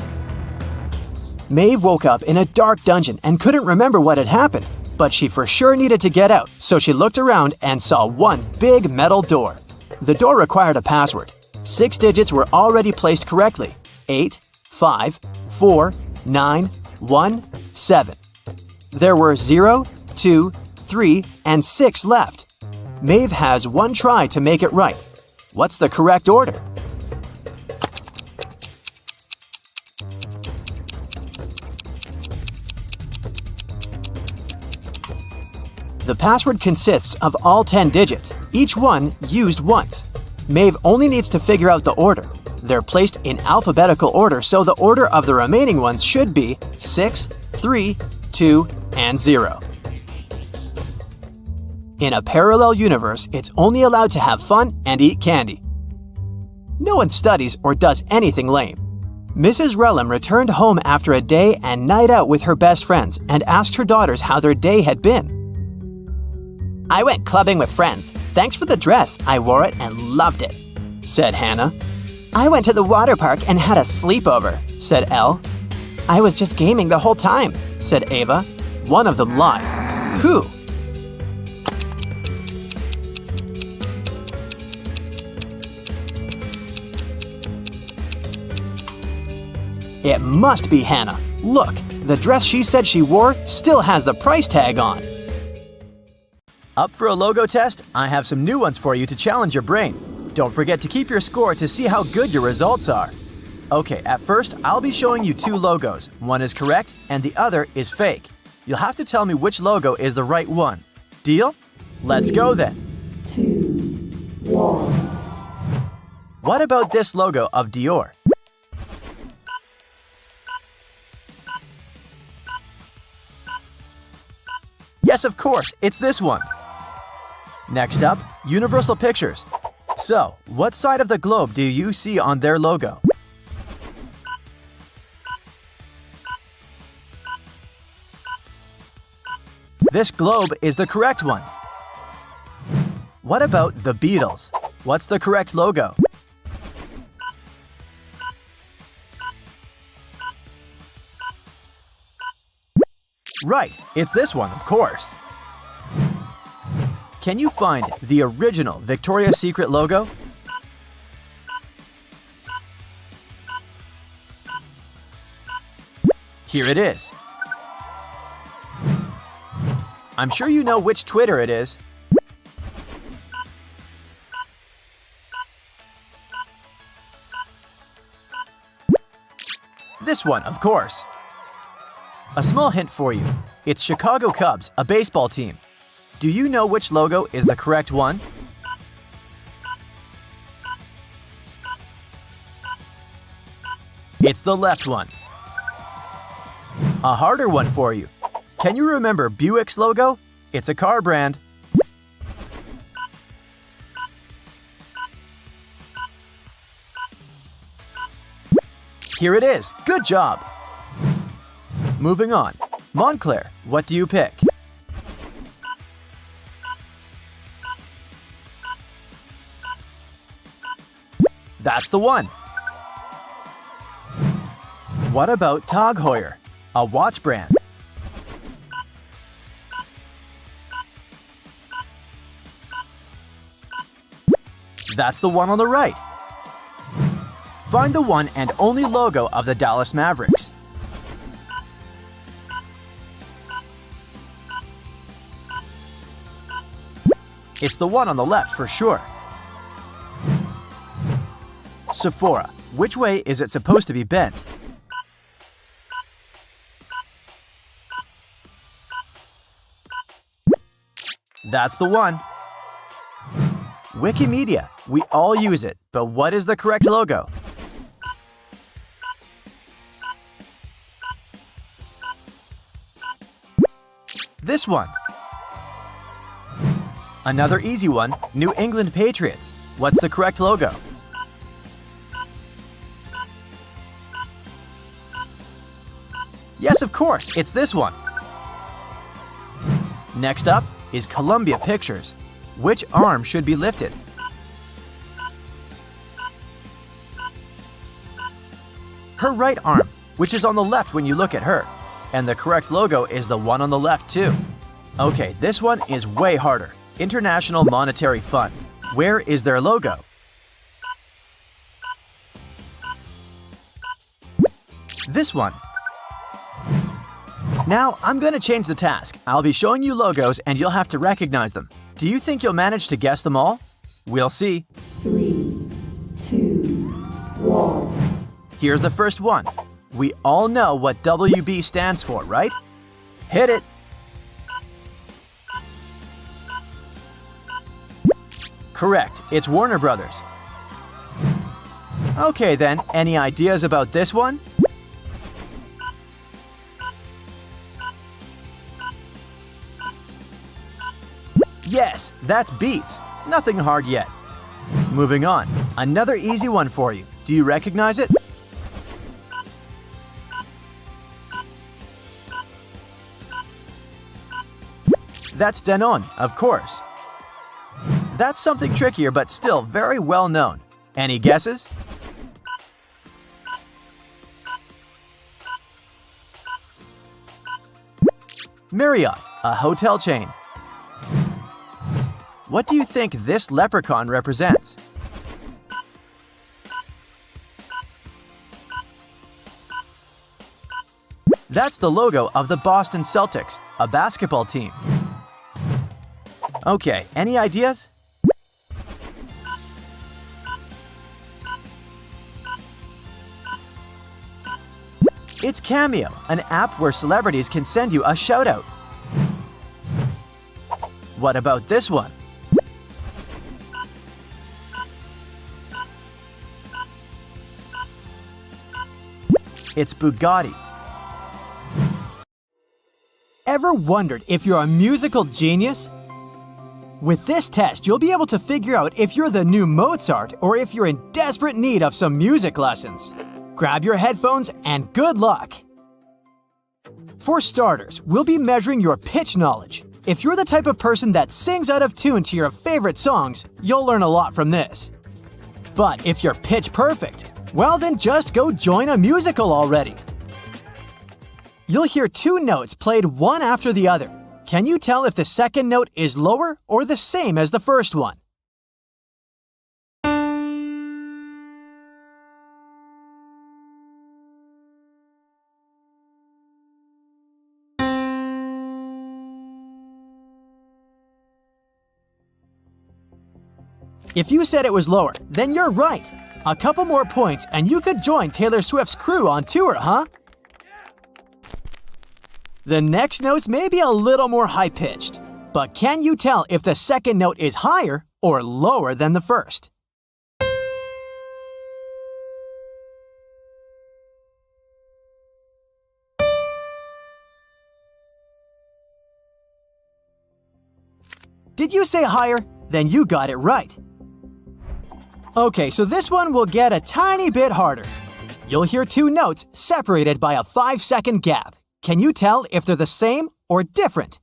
Maeve woke up in a dark dungeon and couldn't remember what had happened, but she for sure needed to get out, so she looked around and saw one big metal door. The door required a password. 6 digits were already placed correctly: 8, 5, 4, 9, 1, 7. There were 0, 2, 3, and 6 left. Maeve has one try to make it right. What's the correct order? The password consists of all 10 digits, each one used once. Maeve only needs to figure out the order. They're placed in alphabetical order, so the order of the remaining ones should be 6, 3, 2, and 0. In a parallel universe, it's only allowed to have fun and eat candy. No one studies or does anything lame. Mrs. Relham returned home after a day and night out with her best friends and asked her daughters how their day had been. "I went clubbing with friends. Thanks for the dress. I wore it and loved it," said Hannah. "I went to the water park and had a sleepover," said Elle. "I was just gaming the whole time," said Ava. One of them lied. Who? It must be Hannah. Look, the dress she said she wore still has the price tag on. Up for a logo test? I have some new ones for you to challenge your brain. Don't forget to keep your score to see how good your results are. Okay, at first, I'll be showing you 2 logos. One is correct and the other is fake. You'll have to tell me which logo is the right one. Deal? Let's go then. 2, 1. What about this logo of Dior? Yes, of course, it's this one. Next up, Universal Pictures. So, what side of the globe do you see on their logo? This globe is the correct one. What about the Beatles? What's the correct logo? Right, it's this one, of course. Can you find the original Victoria's Secret logo? Here it is. I'm sure you know which Twitter it is. This one, of course. A small hint for you. It's Chicago Cubs, a baseball team. Do you know which logo is the correct one? It's the left one. A harder one for you. Can you remember Buick's logo? It's a car brand. Here it is. Good job. Moving on. Montclair, what do you pick? That's the one. What about Tag Heuer, a watch brand? That's the one on the right. Find the one and only logo of the Dallas Mavericks. It's the one on the left for sure. Sephora, which way is it supposed to be bent? That's the one. Wikimedia, we all use it, but what is the correct logo? This one. Another easy one, New England Patriots. What's the correct logo? Yes, of course, it's this one. Next up is Columbia Pictures. Which arm should be lifted? Her right arm, which is on the left when you look at her. And the correct logo is the one on the left too. Okay, this one is way harder. International Monetary Fund. Where is their logo? This one. Now, I'm going to change the task. I'll be showing you logos and you'll have to recognize them. Do you think you'll manage to guess them all? We'll see. 3, 2, 1. Here's the first one. We all know what WB stands for, right? Hit it! Correct, it's Warner Brothers. Okay then, any ideas about this one? Yes, that's Beats. Nothing hard yet. Moving on, another easy one for you. Do you recognize it? That's Danone, of course. That's something trickier but still very well known. Any guesses? Marriott, a hotel chain. What do you think this leprechaun represents? That's the logo of the Boston Celtics, a basketball team. Okay, any ideas? It's Cameo, an app where celebrities can send you a shout-out. What about this one? It's Bugatti. Ever wondered if you're a musical genius? With this test, you'll be able to figure out if you're the new Mozart or if you're in desperate need of some music lessons. Grab your headphones and good luck! For starters, we'll be measuring your pitch knowledge. If you're the type of person that sings out of tune to your favorite songs, you'll learn a lot from this. But if you're pitch perfect, well then just go join a musical already. You'll hear two notes played one after the other. Can you tell if the second note is lower or the same as the first one? If you said it was lower, then you're right. A couple more points and you could join Taylor Swift's crew on tour, huh? The next notes may be a little more high-pitched, but can you tell if the second note is higher or lower than the first? Did you say higher? Then you got it right. Okay, so this one will get a tiny bit harder. You'll hear two notes separated by a 5-second gap. Can you tell if they're the same or different?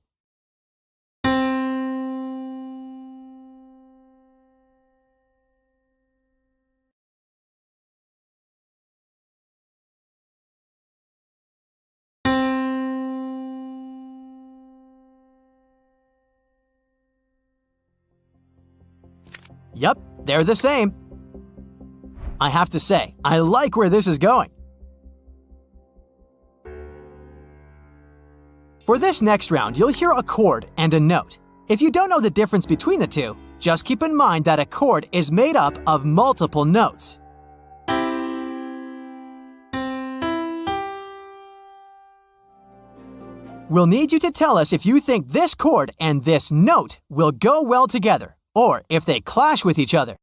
Yep, they're the same. I have to say, I like where this is going. For this next round, you'll hear a chord and a note. If you don't know the difference between the two, just keep in mind that a chord is made up of multiple notes. We'll need you to tell us if you think this chord and this note will go well together, or if they clash with each other.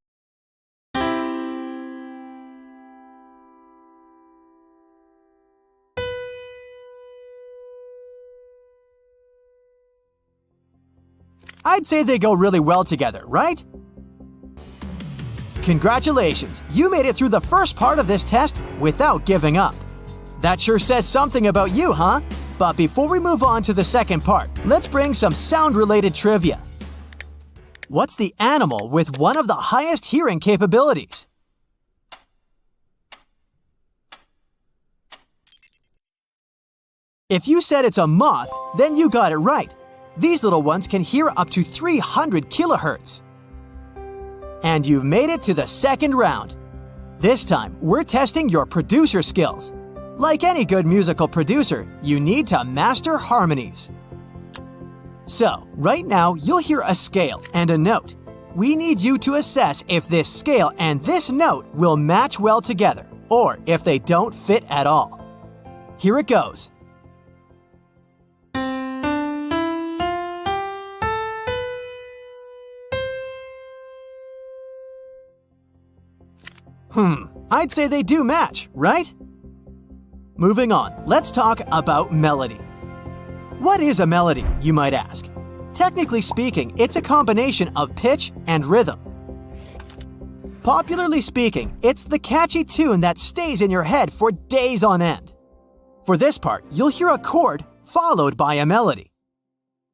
I'd say they go really well together, right? Congratulations! You made it through the first part of this test without giving up. That sure says something about you, huh? But before we move on to the second part, let's bring some sound-related trivia. What's the animal with one of the highest hearing capabilities? If you said it's a moth, then you got it right. These little ones can hear up to 300 kilohertz. And you've made it to the second round. This time, we're testing your producer skills. Like any good musical producer, you need to master harmonies. So, right now, you'll hear a scale and a note. We need you to assess if this scale and this note will match well together, or if they don't fit at all. Here it goes. I'd say they do match, right? Moving on, let's talk about melody. What is a melody, you might ask? Technically speaking, it's a combination of pitch and rhythm. Popularly speaking, it's the catchy tune that stays in your head for days on end. For this part, you'll hear a chord followed by a melody.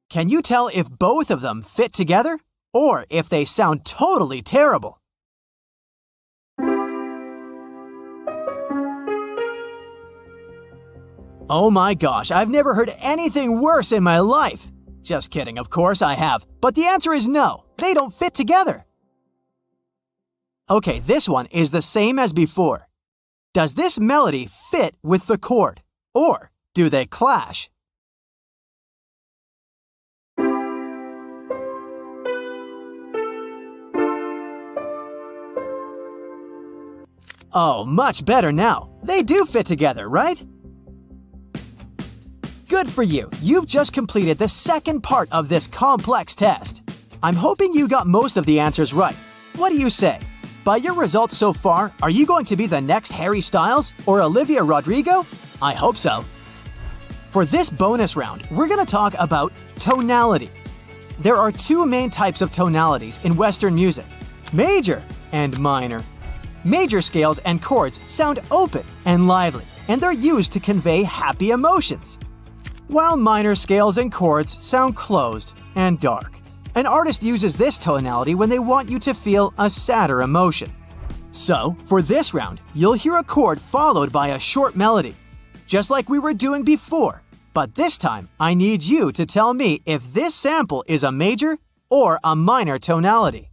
Can you tell if both of them fit together, or if they sound totally terrible? Oh my gosh, I've never heard anything worse in my life. Just kidding, of course I have. But the answer is no, they don't fit together. Okay, this one is the same as before. Does this melody fit with the chord, or do they clash? Oh, much better now. They do fit together, right? Good for you! You've just completed the second part of this complex test. I'm hoping you got most of the answers right. What do you say? By your results so far, are you going to be the next Harry Styles or Olivia Rodrigo? I hope so. For this bonus round, we're going to talk about tonality. There are two main types of tonalities in Western music: major and minor. Major scales and chords sound open and lively, and they're used to convey happy emotions, while minor scales and chords sound closed and dark. An artist uses this tonality when they want you to feel a sadder emotion. So, for this round, you'll hear a chord followed by a short melody, just like we were doing before. But this time, I need you to tell me if this sample is a major or a minor tonality.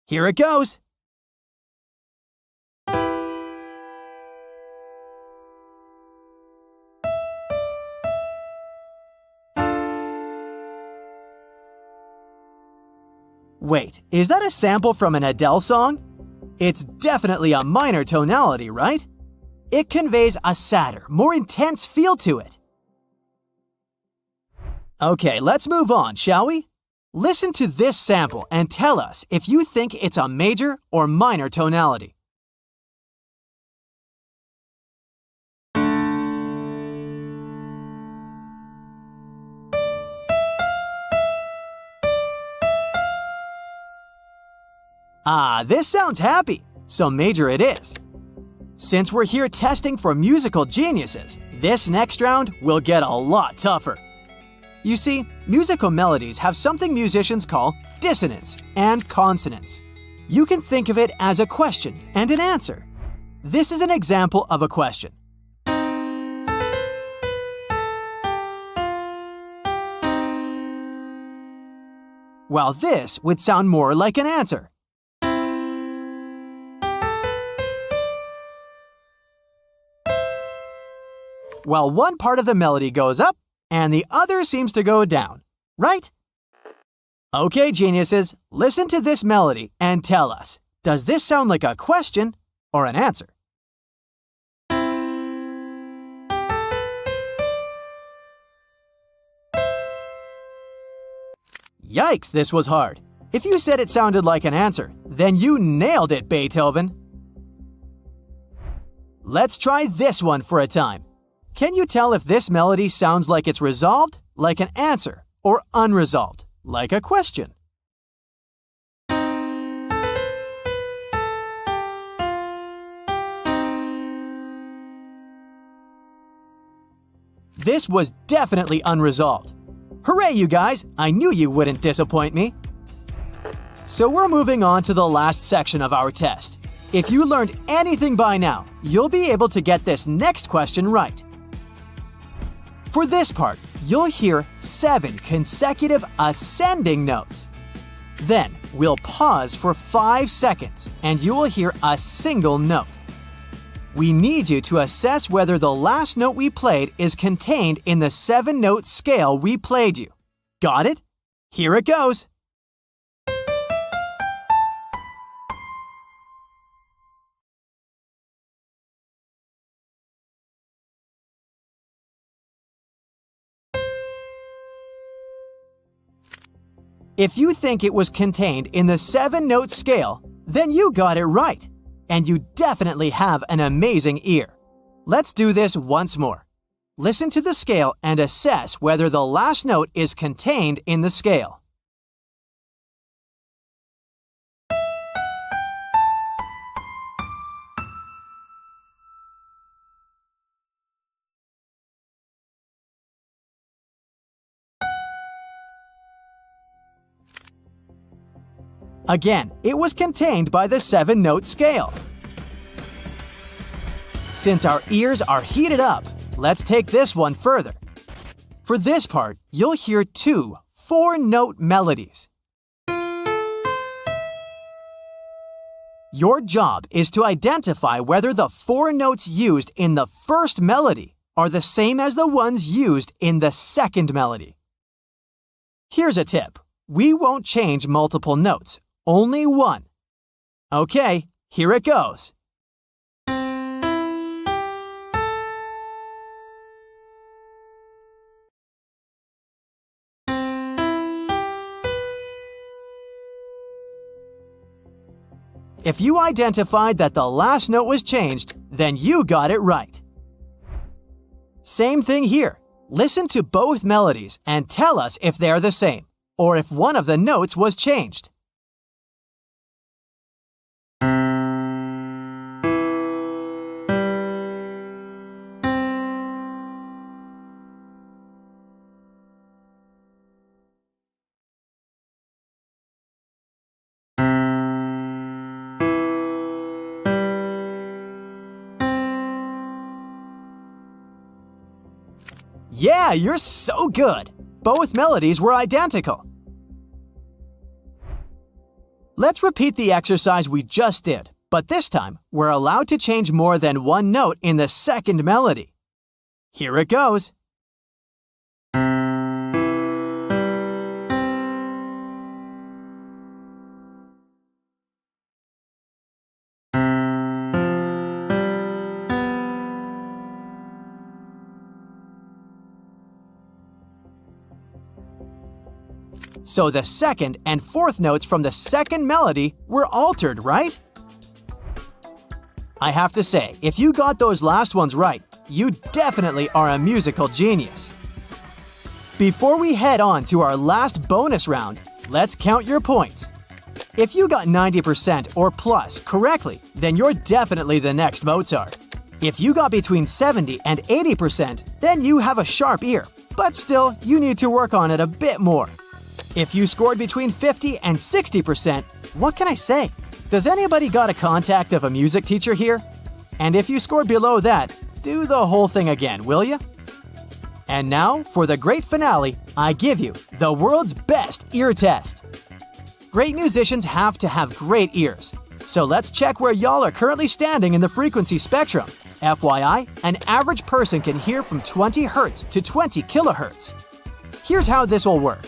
Here it goes! Wait, is that a sample from an Adele song? It's definitely a minor tonality, right? It conveys a sadder, more intense feel to it. Okay, let's move on, shall we? Listen to this sample and tell us if you think it's a major or minor tonality. This sounds happy, so major it is. Since we're here testing for musical geniuses, this next round will get a lot tougher. You see, musical melodies have something musicians call dissonance and consonance. You can think of it as a question and an answer. This is an example of a question. While this would sound more like an answer. While one part of the melody goes up and the other seems to go down, right? Okay, geniuses, listen to this melody and tell us, does this sound like a question or an answer? Yikes, this was hard. If you said it sounded like an answer, then you nailed it, Beethoven. Let's try this one for a time. Can you tell if this melody sounds like it's resolved, like an answer, or unresolved, like a question? This was definitely unresolved. Hooray, you guys! I knew you wouldn't disappoint me. So we're moving on to the last section of our test. If you learned anything by now, you'll be able to get this next question right. For this part, you'll hear 7 consecutive ascending notes. Then, we'll pause for 5 seconds, and you will hear a single note. We need you to assess whether the last note we played is contained in the 7-note scale we played you. Got it? Here it goes! If you think it was contained in the 7-note scale, then you got it right. And you definitely have an amazing ear. Let's do this once more. Listen to the scale and assess whether the last note is contained in the scale. Again, it was contained by the 7-note scale. Since our ears are heated up, let's take this one further. For this part, you'll hear 2 4-note melodies. Your job is to identify whether the 4 notes used in the first melody are the same as the ones used in the second melody. Here's a tip. We won't change multiple notes. Only one. Okay, here it goes. If you identified that the last note was changed, then you got it right. Same thing here. Listen to both melodies and tell us if they're the same, or if one of the notes was changed. Yeah, you're so good! Both melodies were identical. Let's repeat the exercise we just did, but this time we're allowed to change more than one note in the second melody. Here it goes. So the second and fourth notes from the second melody were altered, right? I have to say, if you got those last ones right, you definitely are a musical genius. Before we head on to our last bonus round, let's count your points. If you got 90% or plus correctly, then you're definitely the next Mozart. If you got between 70 and 80%, then you have a sharp ear, but still, you need to work on it a bit more. If you scored between 50 and 60%, what can I say? Does anybody got a contact of a music teacher here? And if you scored below that, do the whole thing again, will you? And now, for the great finale, I give you the world's best ear test. Great musicians have to have great ears. So let's check where y'all are currently standing in the frequency spectrum. FYI, an average person can hear from 20 Hz to 20 kHz. Here's how this will work.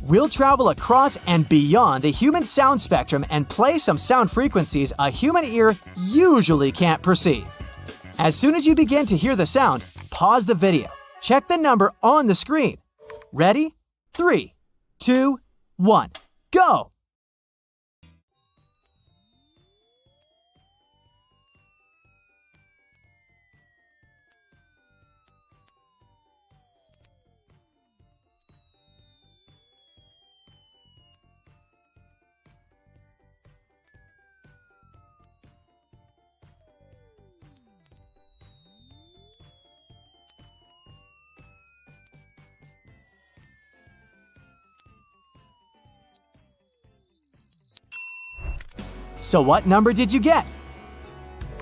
We'll travel across and beyond the human sound spectrum and play some sound frequencies a human ear usually can't perceive. As soon as you begin to hear the sound, pause the video. Check the number on the screen. Ready? 3, 2, 1, go! So what number did you get?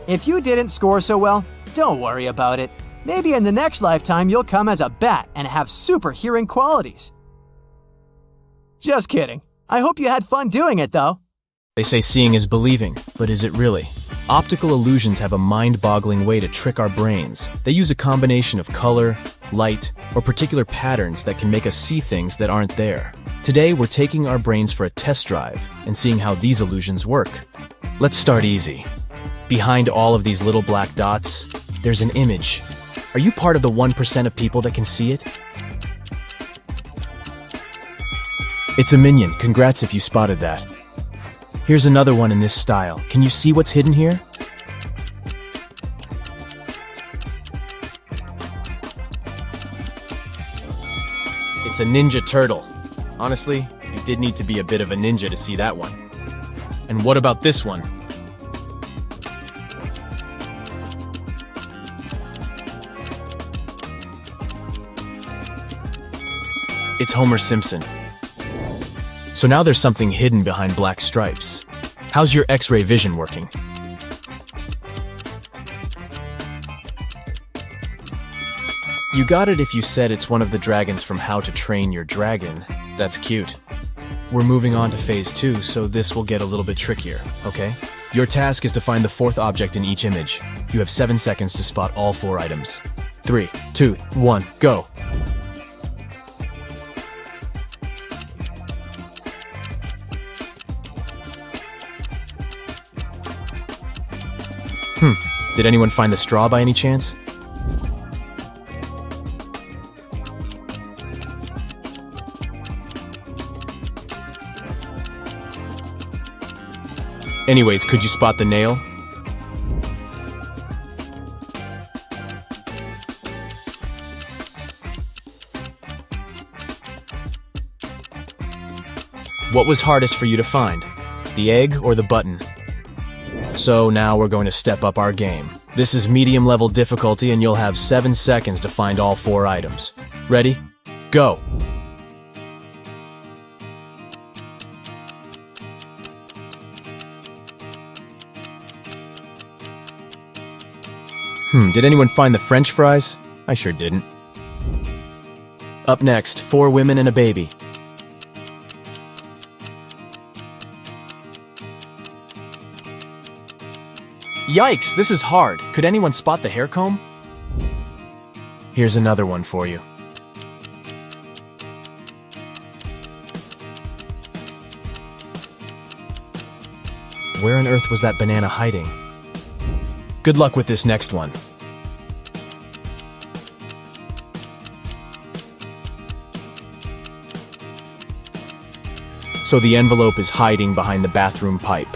If you didn't score so well, don't worry about it. Maybe in the next lifetime you'll come as a bat and have super hearing qualities. Just kidding. I hope you had fun doing it though. They say seeing is believing, but is it really? Optical illusions have a mind-boggling way to trick our brains. They use a combination of color, light, or particular patterns that can make us see things that aren't there. Today, we're taking our brains for a test drive and seeing how these illusions work. Let's start easy. Behind all of these little black dots, there's an image. Are you part of the 1% of people that can see it? It's a minion. Congrats if you spotted that. Here's another one in this style. Can you see what's hidden here? It's a ninja turtle. Honestly, you did need to be a bit of a ninja to see that one. And what about this one? It's Homer Simpson. So now there's something hidden behind black stripes. How's your X-ray vision working? You got it if you said it's one of the dragons from How to Train Your Dragon. That's cute. We're moving on to phase 2, so this will get a little bit trickier, okay? Your task is to find the fourth object in each image. You have 7 seconds to spot all 4 items. 3, 2, 1, go! Did anyone find the straw by any chance? Anyways, could you spot the nail? What was hardest for you to find? The egg or the button? So now we're going to step up our game. This is medium level difficulty and you'll have 7 seconds to find all 4 items. Ready? Go! Did anyone find the French fries? I sure didn't. Up next, 4 women and a baby. Yikes, this is hard. Could anyone spot the hair comb? Here's another one for you. Where on earth was that banana hiding? Good luck with this next one. So the envelope is hiding behind the bathroom pipe.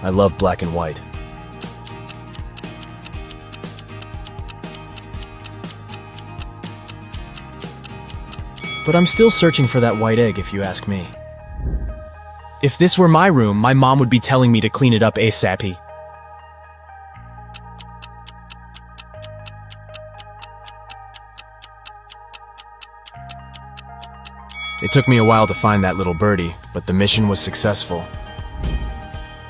I love black and white. But I'm still searching for that white egg if you ask me. If this were my room, my mom would be telling me to clean it up ASAP. It took me a while to find that little birdie, but the mission was successful.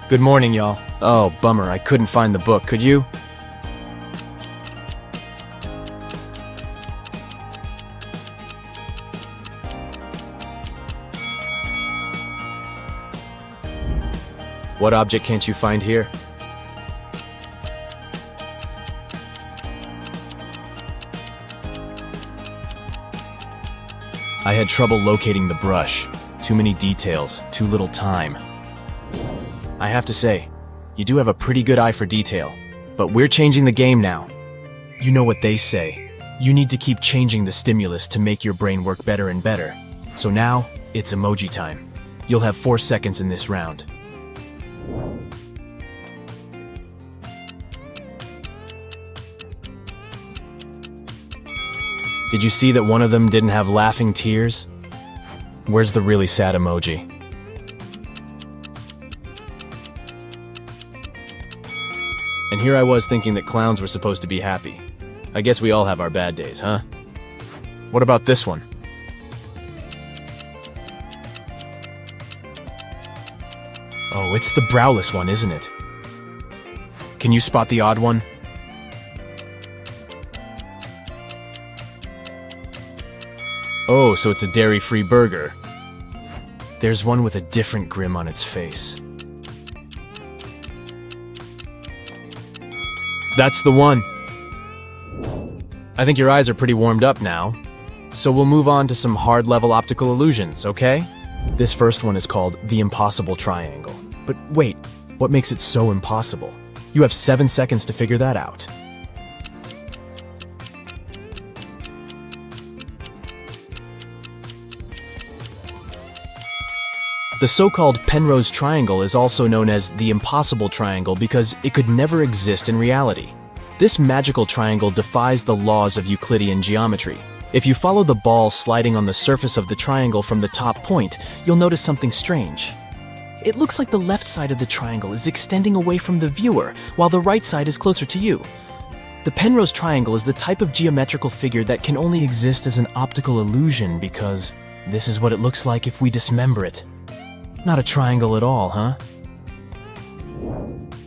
Good morning, y'all. Oh, bummer, I couldn't find the book, could you? What object can't you find here? I had trouble locating the brush. Too many details, too little time. I have to say, you do have a pretty good eye for detail, but we're changing the game now. You know what they say. You need to keep changing the stimulus to make your brain work better and better. So now, it's emoji time. You'll have 4 seconds in this round. Did you see that one of them didn't have laughing tears? Where's the really sad emoji? And here I was thinking that clowns were supposed to be happy. I guess we all have our bad days, huh? What about this one? Oh, it's the browless one, isn't it? Can you spot the odd one? Oh, so it's a dairy-free burger. There's one with a different grin on its face. That's the one. I think your eyes are pretty warmed up now. So we'll move on to some hard-level optical illusions, okay? This first one is called the impossible triangle. But wait, what makes it so impossible? You have 7 seconds to figure that out. The so-called Penrose triangle is also known as the impossible triangle because it could never exist in reality. This magical triangle defies the laws of Euclidean geometry. If you follow the ball sliding on the surface of the triangle from the top point, you'll notice something strange. It looks like the left side of the triangle is extending away from the viewer, while the right side is closer to you. The Penrose triangle is the type of geometrical figure that can only exist as an optical illusion because this is what it looks like if we dismember it. Not a triangle at all, huh?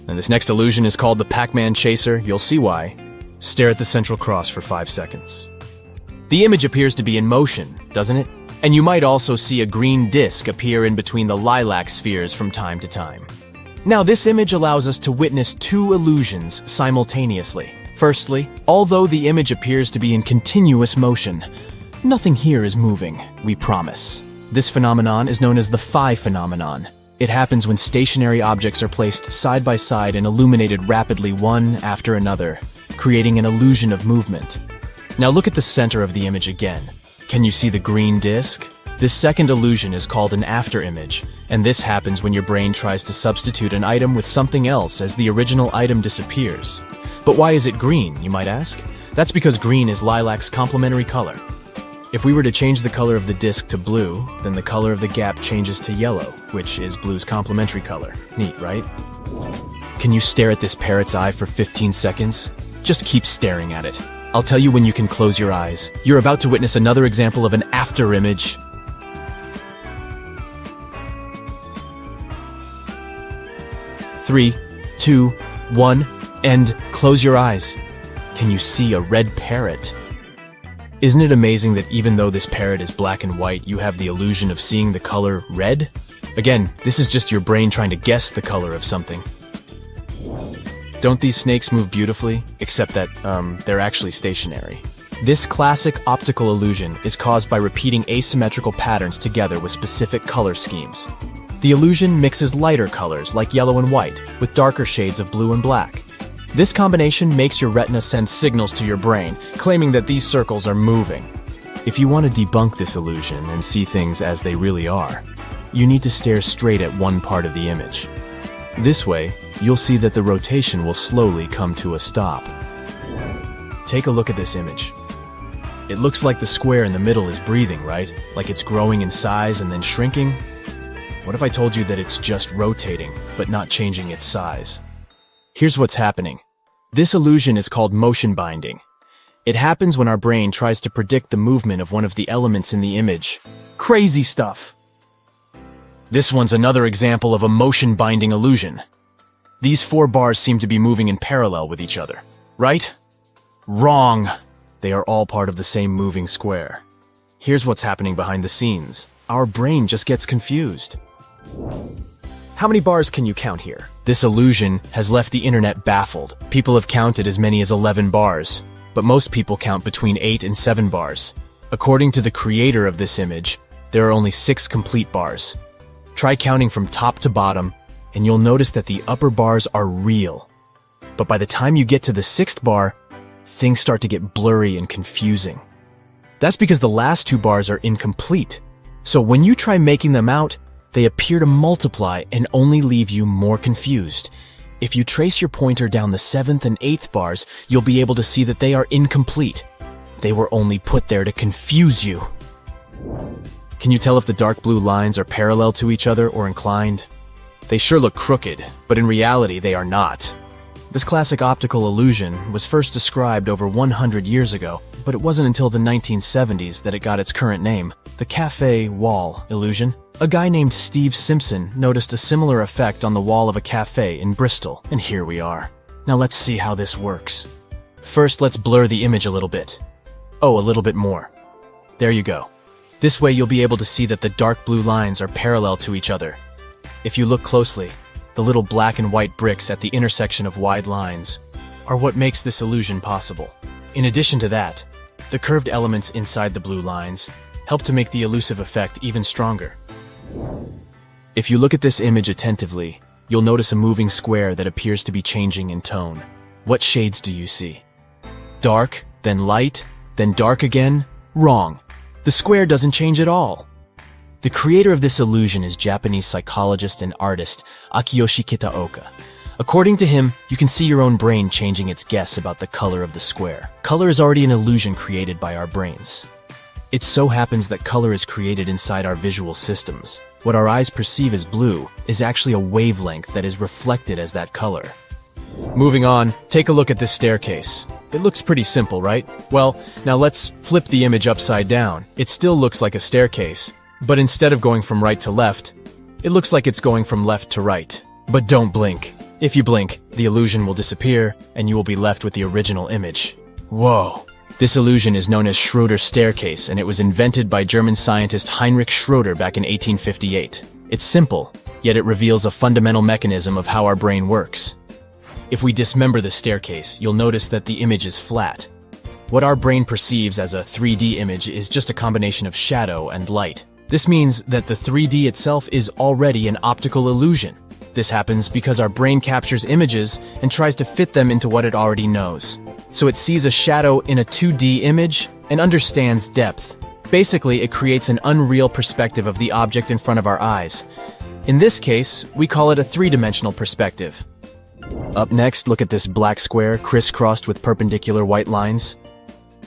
And this next illusion is called the Pac-Man chaser. You'll see why. Stare at the central cross for 5 seconds. The image appears to be in motion, doesn't it? And you might also see a green disc appear in between the lilac spheres from time to time. Now, this image allows us to witness 2 illusions simultaneously. Firstly, although the image appears to be in continuous motion, nothing here is moving, we promise. This phenomenon is known as the phi phenomenon. It happens when stationary objects are placed side by side and illuminated rapidly one after another, creating an illusion of movement. Now look at the center of the image again. Can you see the green disc? This second illusion is called an afterimage, and this happens when your brain tries to substitute an item with something else as the original item disappears. But why is it green, you might ask? That's because green is lilac's complementary color. If we were to change the color of the disc to blue, then the color of the gap changes to yellow, which is blue's complementary color. Neat, right? Can you stare at this parrot's eye for 15 seconds? Just keep staring at it. I'll tell you when you can close your eyes. You're about to witness another example of an afterimage. 3, 2, 1, and close your eyes. Can you see a red parrot? Isn't it amazing that even though this parrot is black and white, you have the illusion of seeing the color red? Again, this is just your brain trying to guess the color of something. Don't these snakes move beautifully? Except that, they're actually stationary. This classic optical illusion is caused by repeating asymmetrical patterns together with specific color schemes. The illusion mixes lighter colors like yellow and white with darker shades of blue and black. This combination makes your retina send signals to your brain, claiming that these circles are moving. If you want to debunk this illusion and see things as they really are, you need to stare straight at one part of the image. This way, you'll see that the rotation will slowly come to a stop. Take a look at this image. It looks like the square in the middle is breathing, right? Like it's growing in size and then shrinking? What if I told you that it's just rotating, but not changing its size? Here's what's happening. This illusion is called motion binding. It happens when our brain tries to predict the movement of one of the elements in the image. Crazy stuff! This one's another example of a motion binding illusion. These 4 bars seem to be moving in parallel with each other, right? Wrong! They are all part of the same moving square. Here's what's happening behind the scenes. Our brain just gets confused. How many bars can you count here? This illusion has left the internet baffled. People have counted as many as 11 bars, but most people count between 8 and 7 bars. According to the creator of this image, there are only 6 complete bars. Try counting from top to bottom, and you'll notice that the upper bars are real. But by the time you get to the 6th bar, things start to get blurry and confusing. That's because the last 2 bars are incomplete. So when you try making them out, they appear to multiply and only leave you more confused. If you trace your pointer down the 7th and 8th bars, you'll be able to see that they are incomplete. They were only put there to confuse you. Can you tell if the dark blue lines are parallel to each other or inclined? They sure look crooked, but in reality they are not. This classic optical illusion was first described over 100 years ago, but it wasn't until the 1970s that it got its current name, the cafe wall illusion. A guy named Steve Simpson noticed a similar effect on the wall of a cafe in Bristol, and here we are. Now let's see how this works. First, let's blur the image a little bit. Oh, a little bit more. There you go. This way you'll be able to see that the dark blue lines are parallel to each other. If you look closely, the little black and white bricks at the intersection of wide lines are what makes this illusion possible. In addition to that, the curved elements inside the blue lines help to make the elusive effect even stronger. If you look at this image attentively, you'll notice a moving square that appears to be changing in tone. What shades do you see? Dark, then light, then dark again? Wrong. The square doesn't change at all. The creator of this illusion is Japanese psychologist and artist Akiyoshi Kitaoka. According to him, you can see your own brain changing its guess about the color of the square. Color is already an illusion created by our brains. It so happens that color is created inside our visual systems. What our eyes perceive as blue is actually a wavelength that is reflected as that color. Moving on, take a look at this staircase. It looks pretty simple, right? Well, now let's flip the image upside down. It still looks like a staircase, but instead of going from right to left, it looks like it's going from left to right. But don't blink. If you blink, the illusion will disappear, and you will be left with the original image. Whoa! This illusion is known as Schroeder's staircase, and it was invented by German scientist Heinrich Schroeder back in 1858. It's simple, yet it reveals a fundamental mechanism of how our brain works. If we dismember the staircase, you'll notice that the image is flat. What our brain perceives as a 3D image is just a combination of shadow and light. This means that the 3D itself is already an optical illusion. This happens because our brain captures images and tries to fit them into what it already knows. So it sees a shadow in a 2D image and understands depth. Basically, it creates an unreal perspective of the object in front of our eyes. In this case, we call it a 3-dimensional perspective. Up next, look at this black square crisscrossed with perpendicular white lines.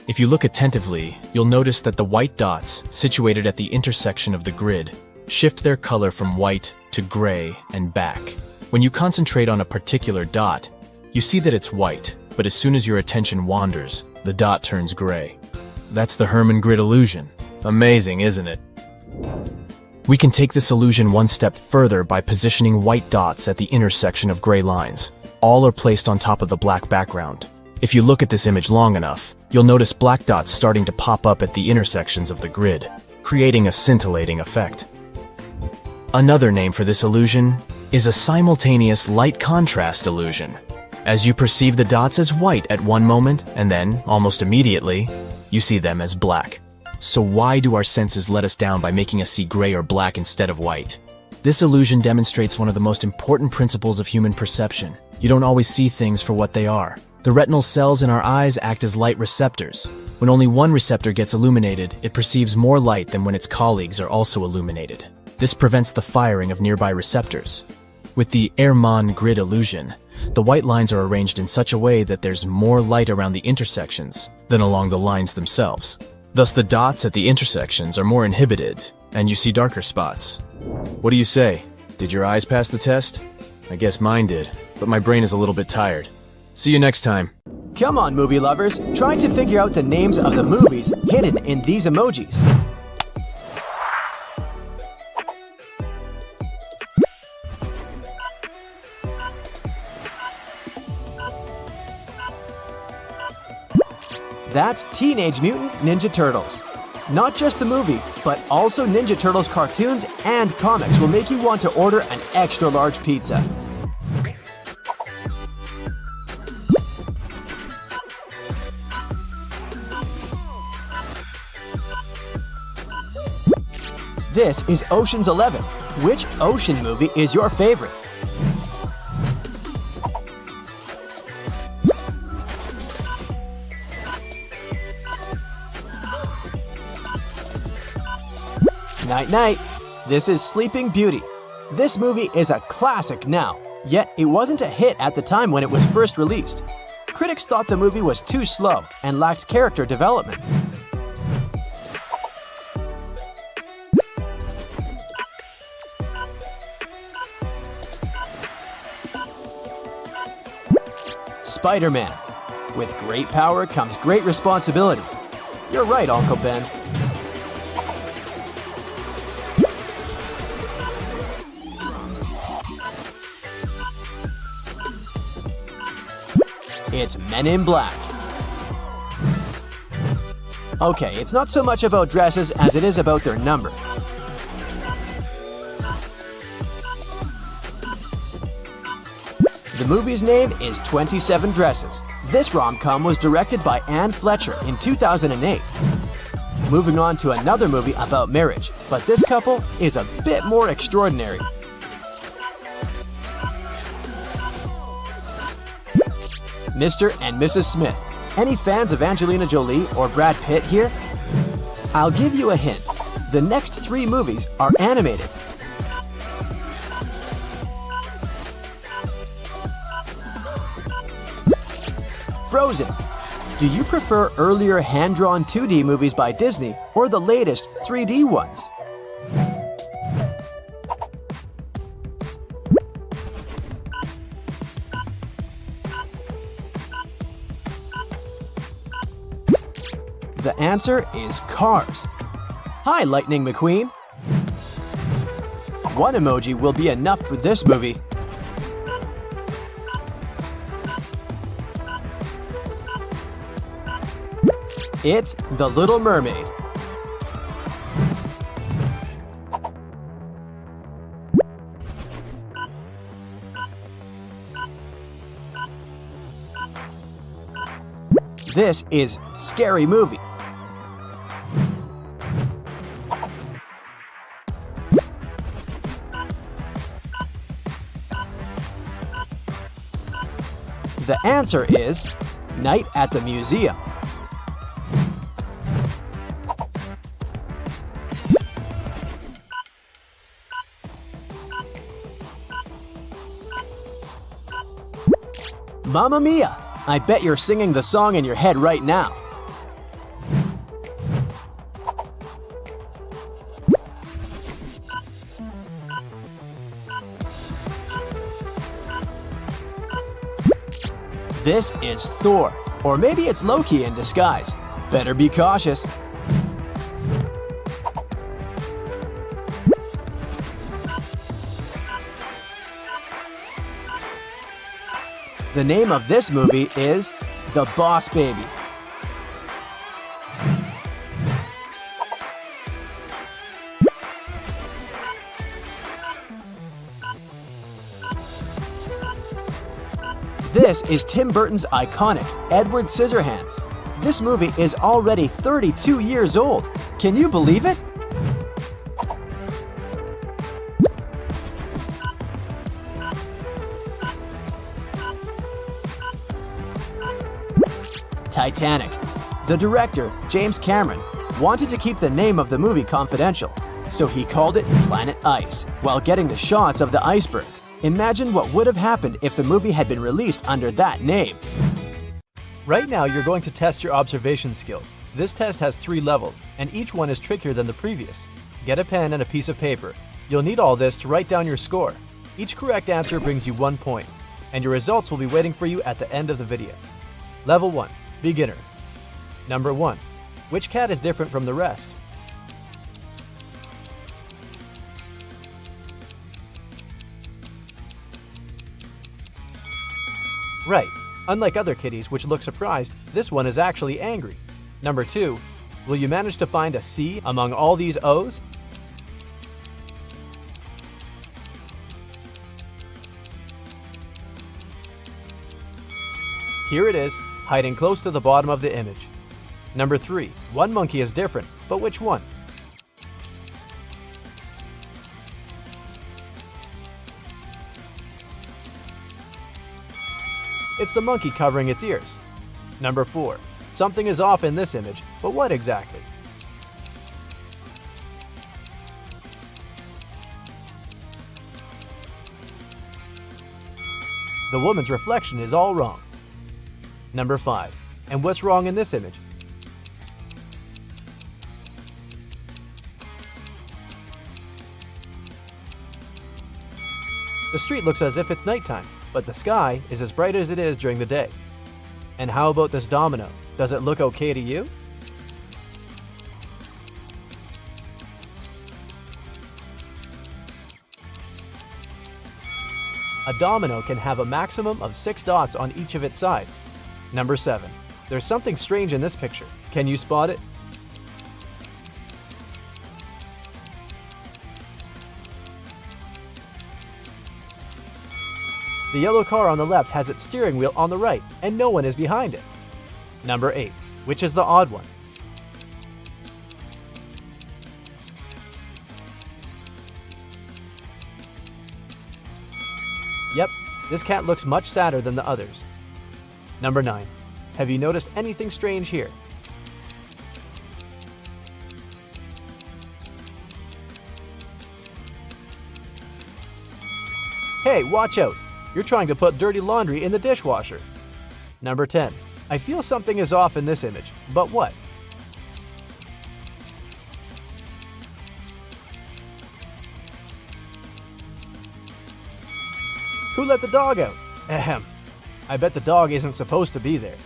If you look attentively, you'll notice that the white dots, situated at the intersection of the grid, shift their color from white to gray and back. When you concentrate on a particular dot, you see that it's white, but as soon as your attention wanders, the dot turns gray. That's the Hermann grid illusion. Amazing, isn't it? We can take this illusion one step further by positioning white dots at the intersection of gray lines. All are placed on top of the black background. If you look at this image long enough, you'll notice black dots starting to pop up at the intersections of the grid, creating a scintillating effect. Another name for this illusion is a simultaneous light contrast illusion. As you perceive the dots as white at one moment, and then, almost immediately, you see them as black. So why do our senses let us down by making us see gray or black instead of white? This illusion demonstrates one of the most important principles of human perception. You don't always see things for what they are. The retinal cells in our eyes act as light receptors. When only one receptor gets illuminated, it perceives more light than when its colleagues are also illuminated. This prevents the firing of nearby receptors. With the Hermann grid illusion, the white lines are arranged in such a way that there's more light around the intersections than along the lines themselves. Thus, the dots at the intersections are more inhibited, and you see darker spots. What do you say? Did your eyes pass the test? I guess mine did, but my brain is a little bit tired. See you next time. Come on, movie lovers, try to figure out the names of the movies hidden in these emojis. That's Teenage Mutant Ninja Turtles. Not just the movie, but also Ninja Turtles cartoons and comics will make you want to order an extra large pizza. This is Ocean's 11. Which ocean movie is your favorite? Night night. This is Sleeping Beauty. This movie is a classic now, yet it wasn't a hit at the time when it was first released. Critics thought the movie was too slow and lacked character development. Spider-Man. With great power comes great responsibility. You're right, Uncle Ben. It's Men in Black. Okay, it's not so much about dresses as it is about their number. The movie's name is 27 Dresses. This rom-com was directed by Anne Fletcher in 2008. Moving on to another movie about marriage, but this couple is a bit more extraordinary. Mr. and Mrs. Smith. Any fans of Angelina Jolie or Brad Pitt here? I'll give you a hint. The next 3 movies are animated. Frozen. Do you prefer earlier hand-drawn 2D movies by Disney or the latest 3D ones? The answer is Cars. Hi, Lightning McQueen. One emoji will be enough for this movie. It's The Little Mermaid. This is Scary Movie. The answer is Night at the Museum. Mamma Mia! I bet you're singing the song in your head right now. This is Thor, or maybe it's Loki in disguise. Better be cautious. The name of this movie is The Boss Baby. This is Tim Burton's iconic Edward Scissorhands. This movie is already 32 years old. Can you believe it? Titanic. The director, James Cameron, wanted to keep the name of the movie confidential, so he called it Planet Ice while getting the shots of the iceberg. Imagine what would have happened if the movie had been released under that name. Right now, you're going to test your observation skills. This test has 3 levels, and each one is trickier than the previous. Get a pen and a piece of paper. You'll need all this to write down your score. Each correct answer brings you 1 point, and your results will be waiting for you at the end of the video. Level 1. Beginner. Number 1. Which cat is different from the rest? Right. Unlike other kitties which look surprised, this one is actually angry. Number 2. Will you manage to find a C among all these O's? Here it is, hiding close to the bottom of the image. Number 3. One monkey is different, but which one? It's the monkey covering its ears. Number 4. Something is off in this image, but what exactly? The woman's reflection is all wrong. Number 5. And what's wrong in this image? The street looks as if it's nighttime, but the sky is as bright as it is during the day. And how about this domino? Does it look okay to you? A domino can have a maximum of 6 dots on each of its sides. Number 7. There's something strange in this picture. Can you spot it? The yellow car on the left has its steering wheel on the right, and no one is behind it. Number 8. Which is the odd one? Yep, this cat looks much sadder than the others. Number 9. Have you noticed anything strange here? Hey, watch out! You're trying to put dirty laundry in the dishwasher. Number 10. I feel something is off in this image, but what? Who let the dog out? Ahem. I bet the dog isn't supposed to be there.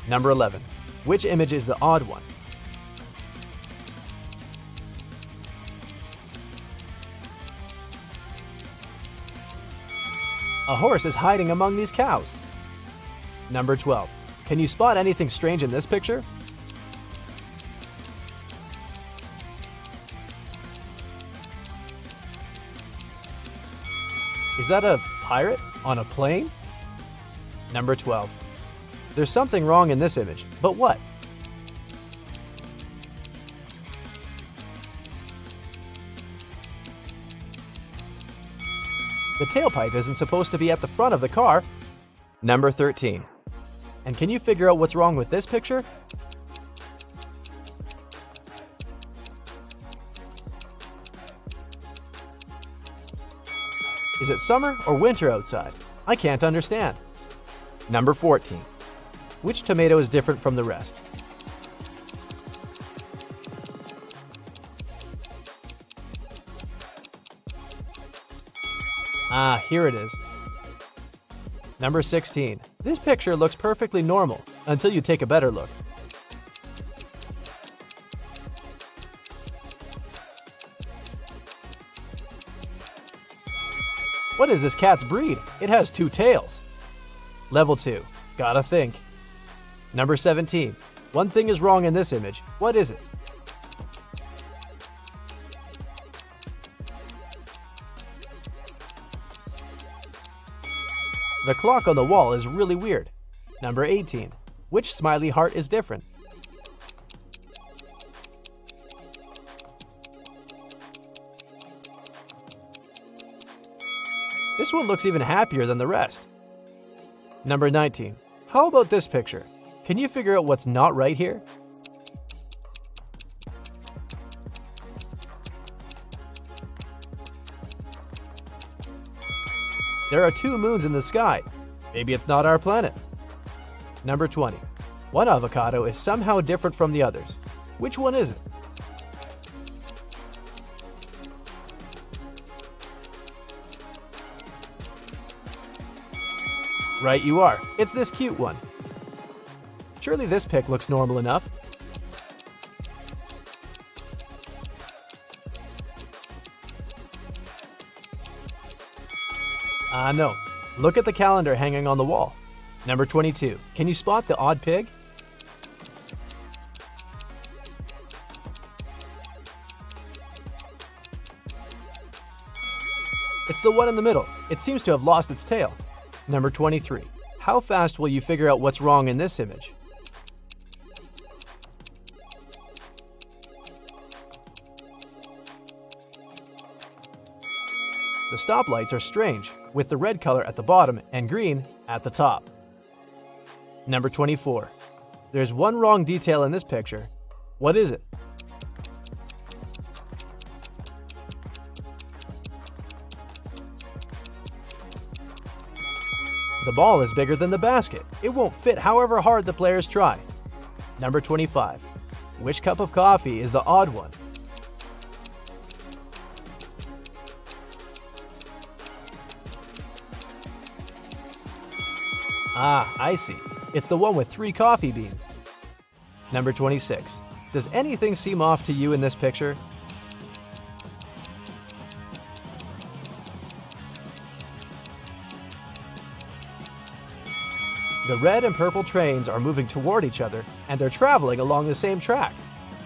Number 11. Which image is the odd one? A horse is hiding among these cows. Number 12. Can you spot anything strange in this picture? Is that a pirate on a plane? Number 12. There's something wrong in this image, but what? The tailpipe isn't supposed to be at the front of the car. Number 13. And can you figure out what's wrong with this picture? Is it summer or winter outside? I can't understand. Number 14. Which tomato is different from the rest? Ah, here it is. Number 16. This picture looks perfectly normal until you take a better look. What is this cat's breed? It has 2 tails. Level 2. Gotta think. Number 17. One thing is wrong in this image. What is it? The clock on the wall is really weird. Number 18. Which smiley heart is different? This one looks even happier than the rest. Number 19. How about this picture? Can you figure out what's not right here? There are 2 moons in the sky. Maybe it's not our planet. Number 20. One avocado is somehow different from the others. Which one is it? Right you are. It's this cute one. Surely this pic looks normal enough. No. Look at the calendar hanging on the wall. Number 22. Can you spot the odd pig? It's the one in the middle. It seems to have lost its tail. Number 23. How fast will you figure out what's wrong in this image? The stoplights are strange, with the red color at the bottom and green at the top. Number 24. There's one wrong detail in this picture. What is it? The ball is bigger than the basket. It won't fit however hard the players try. Number 25. Which cup of coffee is the odd one? Ah, I see. It's the one with 3 coffee beans. Number 26. Does anything seem off to you in this picture? The red and purple trains are moving toward each other, and they're traveling along the same track.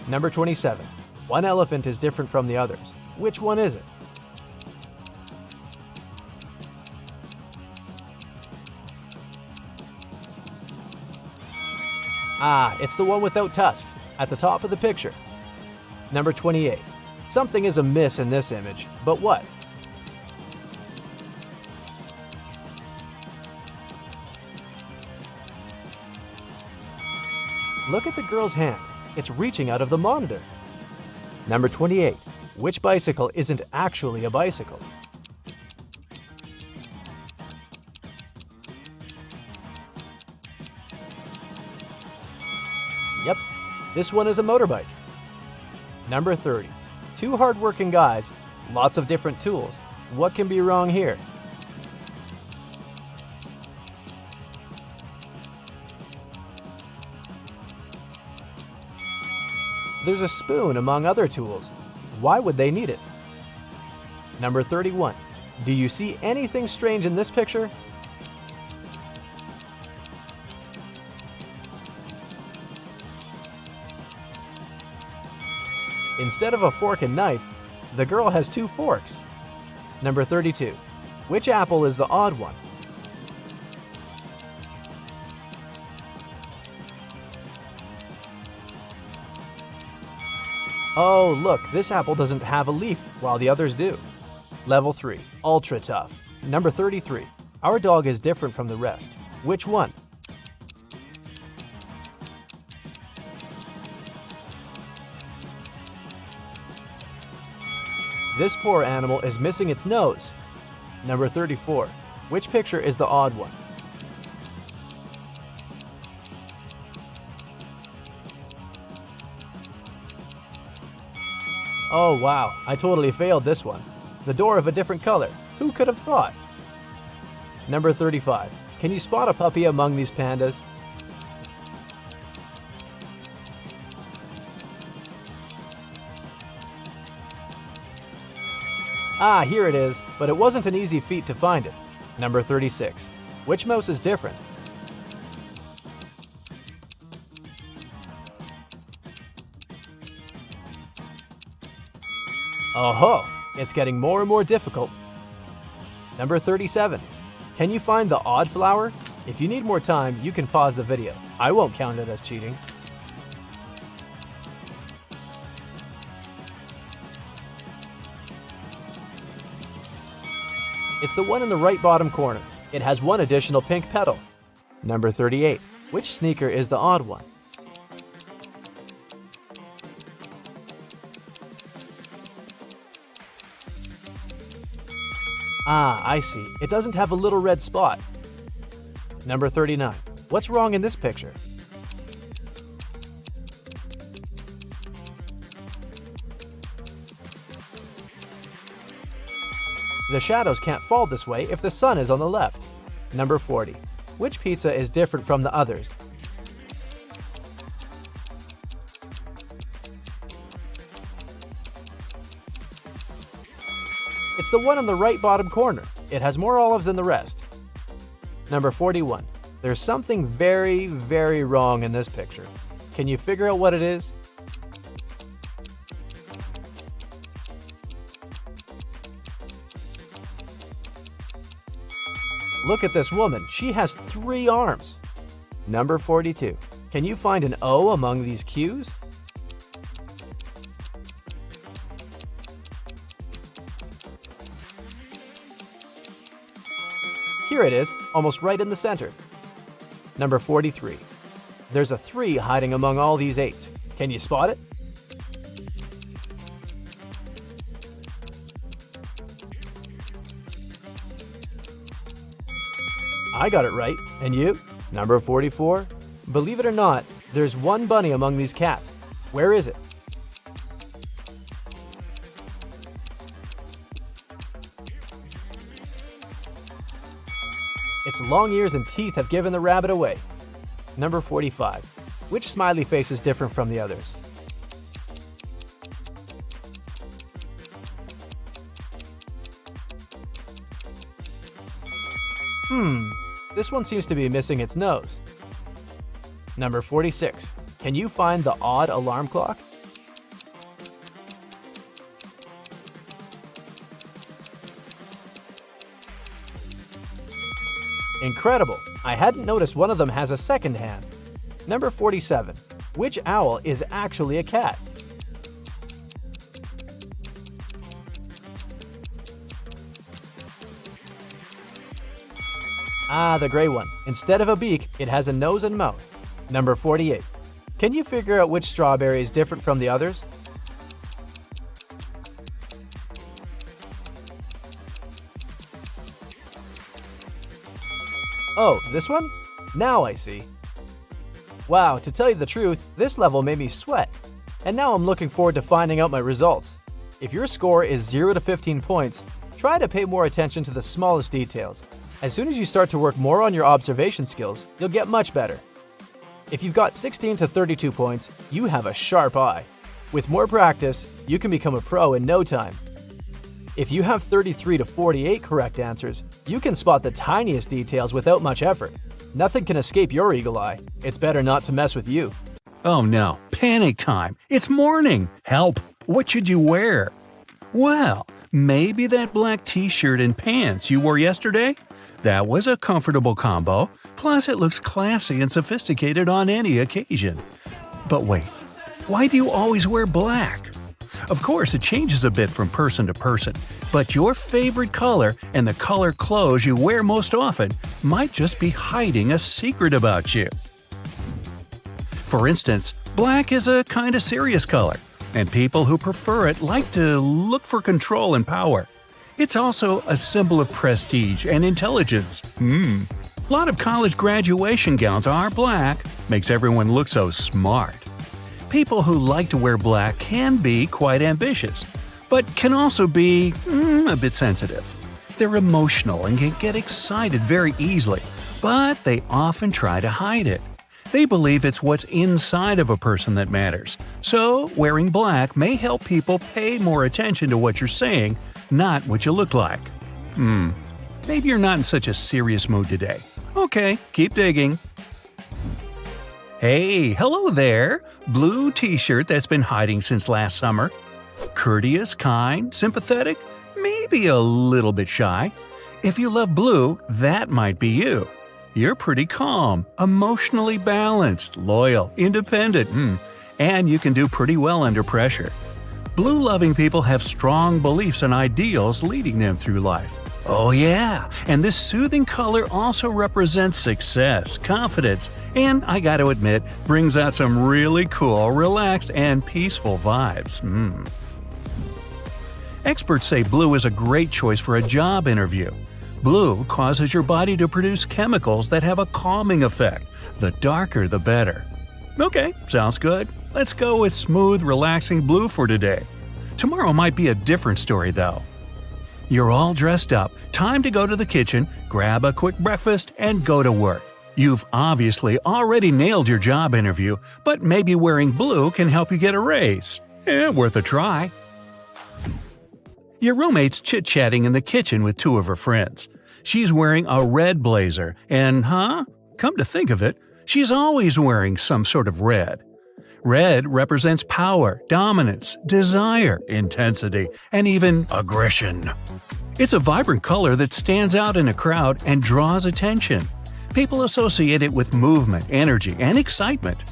Number 27. One elephant is different from the others. Which one is it? Ah, it's the one without tusks, at the top of the picture. Number 28. Something is amiss in this image, but what? Look at the girl's hand. It's reaching out of the monitor. Number 28. Which bicycle isn't actually a bicycle? Yep, this one is a motorbike. Number 30. 2 hard-working guys, lots of different tools. What can be wrong here? There's a spoon among other tools. Why would they need it? Number 31. Do you see anything strange in this picture? Instead of a fork and knife, the girl has 2 forks. Number 32. Which apple is the odd one? Oh, look, this apple doesn't have a leaf, while the others do. Level 3. Ultra tough. Number 33. Our dog is different from the rest. Which one? This poor animal is missing its nose. Number 34. Which picture is the odd one? Oh wow, I totally failed this one. The door of a different color. Who could have thought? Number 35. Can you spot a puppy among these pandas? Ah, here it is, but it wasn't an easy feat to find it. Number 36. Which mouse is different? Oh-ho! It's getting more and more difficult. Number 37. Can you find the odd flower? If you need more time, you can pause the video. I won't count it as cheating. It's the one in the right bottom corner. It has 1 additional pink petal. Number 38. Which sneaker is the odd one? Ah, I see. It doesn't have a little red spot. Number 39. What's wrong in this picture? The shadows can't fall this way if the sun is on the left. Number 40. Which pizza is different from the others? It's the one on the right bottom corner. It has more olives than the rest. Number 41. There's something very, very wrong in this picture. Can you figure out what it is? Look at this woman. She has 3 arms. Number 42. Can you find an O among these Q's? Here it is, almost right in the center. Number 43. There's a 3 hiding among all these 8s. Can you spot it? I got it right. And you? Number 44. Believe it or not, there's 1 bunny among these cats. Where is it? Its long ears and teeth have given the rabbit away. Number 45. Which smiley face is different from the others? This one seems to be missing its nose. Number 46. Can you find the odd alarm clock? Incredible! I hadn't noticed one of them has a second hand. Number 47. Which owl is actually a cat? Ah, the gray one. Instead of a beak, it has a nose and mouth. Number 48. Can you figure out which strawberry is different from the others? Oh, this one? Now I see. Wow, to tell you the truth, this level made me sweat. And now I'm looking forward to finding out my results. If your score is 0 to 15 points, try to pay more attention to the smallest details. As soon as you start to work more on your observation skills, you'll get much better. If you've got 16 to 32 points, you have a sharp eye. With more practice, you can become a pro in no time. If you have 33 to 48 correct answers, you can spot the tiniest details without much effort. Nothing can escape your eagle eye. It's better not to mess with you. Oh no, panic time! It's morning! Help! What should you wear? Well, maybe that black t-shirt and pants you wore yesterday? That was a comfortable combo, plus it looks classy and sophisticated on any occasion. But wait, why do you always wear black? Of course, it changes a bit from person to person, but your favorite color and the color clothes you wear most often might just be hiding a secret about you. For instance, black is a kind of serious color, and people who prefer it like to look for control and power. It's also a symbol of prestige and intelligence. A lot of college graduation gowns are black, makes everyone look so smart. People who like to wear black can be quite ambitious, but can also be a bit sensitive. They're emotional and can get excited very easily, but they often try to hide it. They believe it's what's inside of a person that matters, so wearing black may help people pay more attention to what you're saying, not what you look like. Maybe you're not in such a serious mood today. Okay, keep digging. Hey, hello there! Blue t-shirt that's been hiding since last summer. Courteous, kind, sympathetic, maybe a little bit shy. If you love blue, that might be you. You're pretty calm, emotionally balanced, loyal, independent, and you can do pretty well under pressure. Blue-loving people have strong beliefs and ideals leading them through life. Oh yeah, and this soothing color also represents success, confidence, and I gotta admit, brings out some really cool, relaxed, and peaceful vibes. Experts say blue is a great choice for a job interview. Blue causes your body to produce chemicals that have a calming effect. The darker, the better. Okay, sounds good. Let's go with smooth, relaxing blue for today. Tomorrow might be a different story, though. You're all dressed up, time to go to the kitchen, grab a quick breakfast, and go to work. You've obviously already nailed your job interview, but maybe wearing blue can help you get a raise. Worth a try. Your roommate's chit-chatting in the kitchen with two of her friends. She's wearing a red blazer, and come to think of it, she's always wearing some sort of red. Red represents power, dominance, desire, intensity, and even aggression. It's a vibrant color that stands out in a crowd and draws attention. People associate it with movement, energy, and excitement.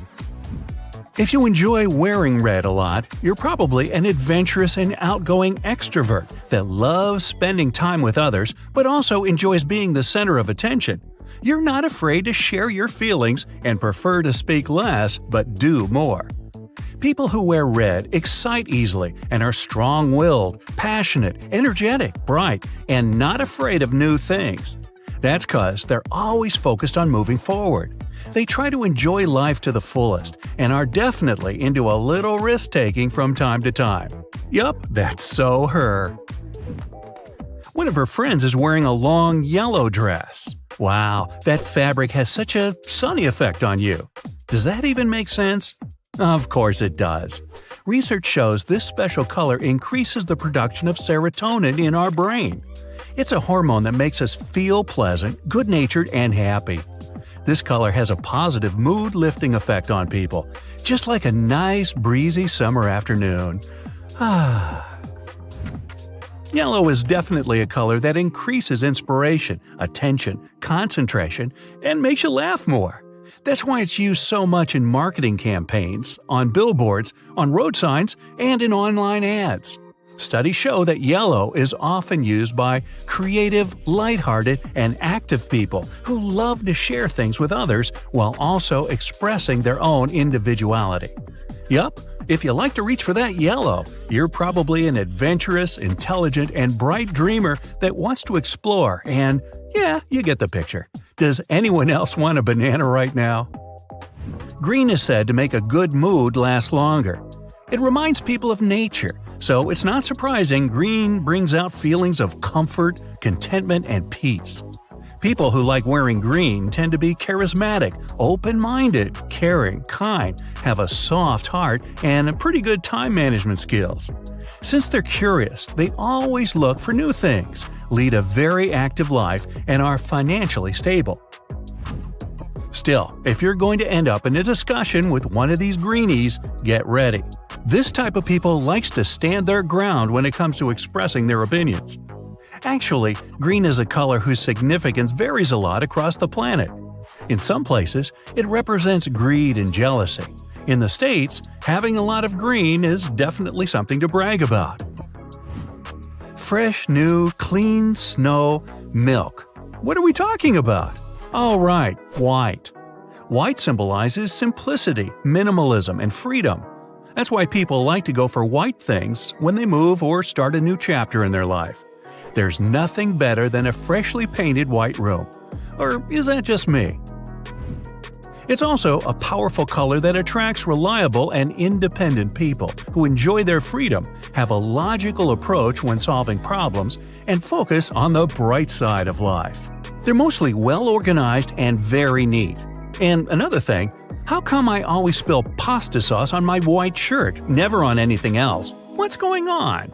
If you enjoy wearing red a lot, you're probably an adventurous and outgoing extrovert that loves spending time with others but also enjoys being the center of attention. You're not afraid to share your feelings and prefer to speak less but do more. People who wear red excite easily and are strong-willed, passionate, energetic, bright, and not afraid of new things. That's because they're always focused on moving forward. They try to enjoy life to the fullest and are definitely into a little risk-taking from time to time. Yup, that's so her. One of her friends is wearing a long yellow dress. Wow, that fabric has such a sunny effect on you. Does that even make sense? Of course it does. Research shows this special color increases the production of serotonin in our brain. It's a hormone that makes us feel pleasant, good-natured, and happy. This color has a positive mood-lifting effect on people, just like a nice, breezy summer afternoon. Yellow is definitely a color that increases inspiration, attention, concentration, and makes you laugh more. That's why it's used so much in marketing campaigns, on billboards, on road signs, and in online ads. Studies show that yellow is often used by creative, lighthearted, and active people who love to share things with others while also expressing their own individuality. Yup, if you like to reach for that yellow, you're probably an adventurous, intelligent, and bright dreamer that wants to explore and, yeah, you get the picture. Does anyone else want a banana right now? Green is said to make a good mood last longer. It reminds people of nature, so it's not surprising green brings out feelings of comfort, contentment, and peace. People who like wearing green tend to be charismatic, open-minded, caring, kind, have a soft heart, and pretty good time management skills. Since they're curious, they always look for new things, lead a very active life, and are financially stable. Still, if you're going to end up in a discussion with one of these greenies, get ready. This type of people likes to stand their ground when it comes to expressing their opinions. Actually, green is a color whose significance varies a lot across the planet. In some places, it represents greed and jealousy. In the States, having a lot of green is definitely something to brag about. Fresh, new, clean snow, milk. What are we talking about? Oh right, white. White symbolizes simplicity, minimalism, and freedom. That's why people like to go for white things when they move or start a new chapter in their life. There's nothing better than a freshly painted white room. Or is that just me? It's also a powerful color that attracts reliable and independent people who enjoy their freedom, have a logical approach when solving problems, and focus on the bright side of life. They're mostly well-organized and very neat. And another thing, how come I always spill pasta sauce on my white shirt, never on anything else? What's going on?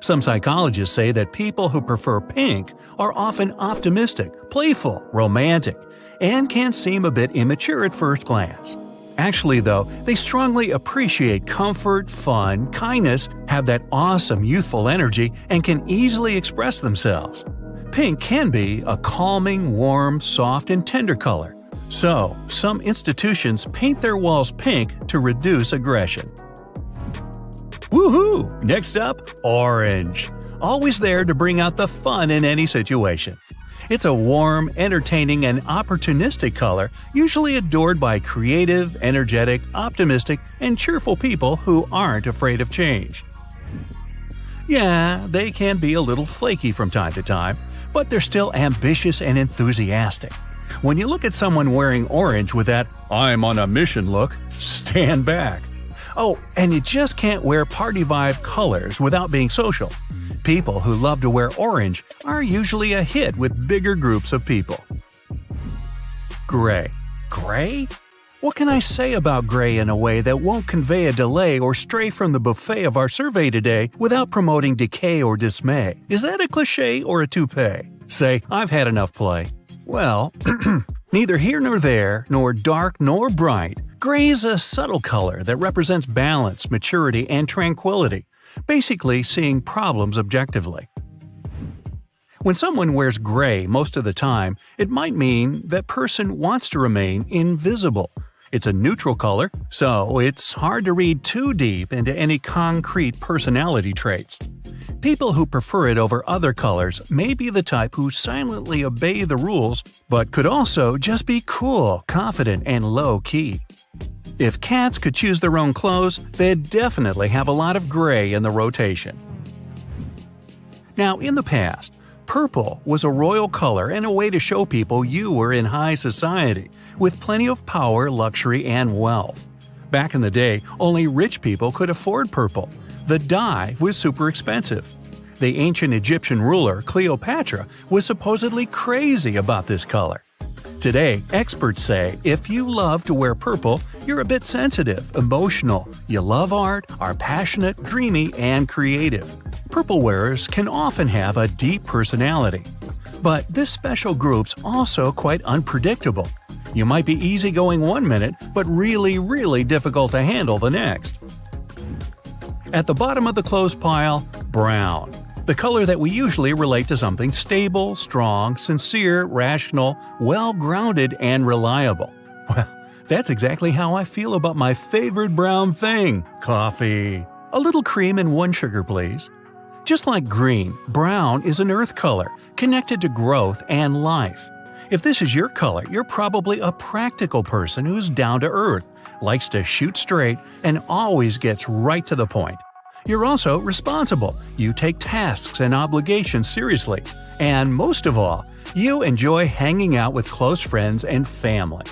Some psychologists say that people who prefer pink are often optimistic, playful, romantic, and can seem a bit immature at first glance. Actually, though, they strongly appreciate comfort, fun, kindness, have that awesome youthful energy, and can easily express themselves. Pink can be a calming, warm, soft, and tender color. So, some institutions paint their walls pink to reduce aggression. Woohoo! Next up, orange. Always there to bring out the fun in any situation. It's a warm, entertaining, and opportunistic color, usually adored by creative, energetic, optimistic, and cheerful people who aren't afraid of change. Yeah, they can be a little flaky from time to time, but they're still ambitious and enthusiastic. When you look at someone wearing orange with that "I'm on a mission" look, stand back. Oh, and you just can't wear party vibe colors without being social. People who love to wear orange are usually a hit with bigger groups of people. Gray. Gray? What can I say about gray in a way that won't convey a delay or stray from the buffet of our survey today without promoting decay or dismay? Is that a cliché or a toupee? Say, I've had enough play. Well, neither here nor there, nor dark nor bright, gray is a subtle color that represents balance, maturity, and tranquility, basically seeing problems objectively. When someone wears gray most of the time, it might mean that person wants to remain invisible. It's a neutral color, so it's hard to read too deep into any concrete personality traits. People who prefer it over other colors may be the type who silently obey the rules, but could also just be cool, confident, and low-key. If cats could choose their own clothes, they'd definitely have a lot of gray in the rotation. Now, in the past, purple was a royal color and a way to show people you were in high society, with plenty of power, luxury, and wealth. Back in the day, only rich people could afford purple. The dye was super expensive. The ancient Egyptian ruler Cleopatra was supposedly crazy about this color. Today, experts say if you love to wear purple, you're a bit sensitive, emotional, you love art, are passionate, dreamy, and creative. Purple wearers can often have a deep personality. But this special group's also quite unpredictable. You might be easygoing one minute, but really difficult to handle the next. At the bottom of the clothes pile, brown. The color that we usually relate to something stable, strong, sincere, rational, well-grounded, and reliable. Well, that's exactly how I feel about my favorite brown thing, coffee. A little cream and 1 sugar, please. Just like green, brown is an earth color, connected to growth and life. If this is your color, you're probably a practical person who's down to earth, likes to shoot straight, and always gets right to the point. You're also responsible. You take tasks and obligations seriously. And most of all, you enjoy hanging out with close friends and family.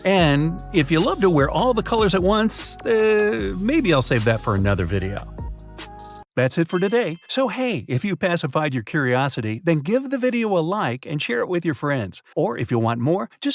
And if you love to wear all the colors at once, maybe I'll save that for another video. That's it for today. So hey, if you pacified your curiosity, then give the video a like and share it with your friends. Or if you want more, just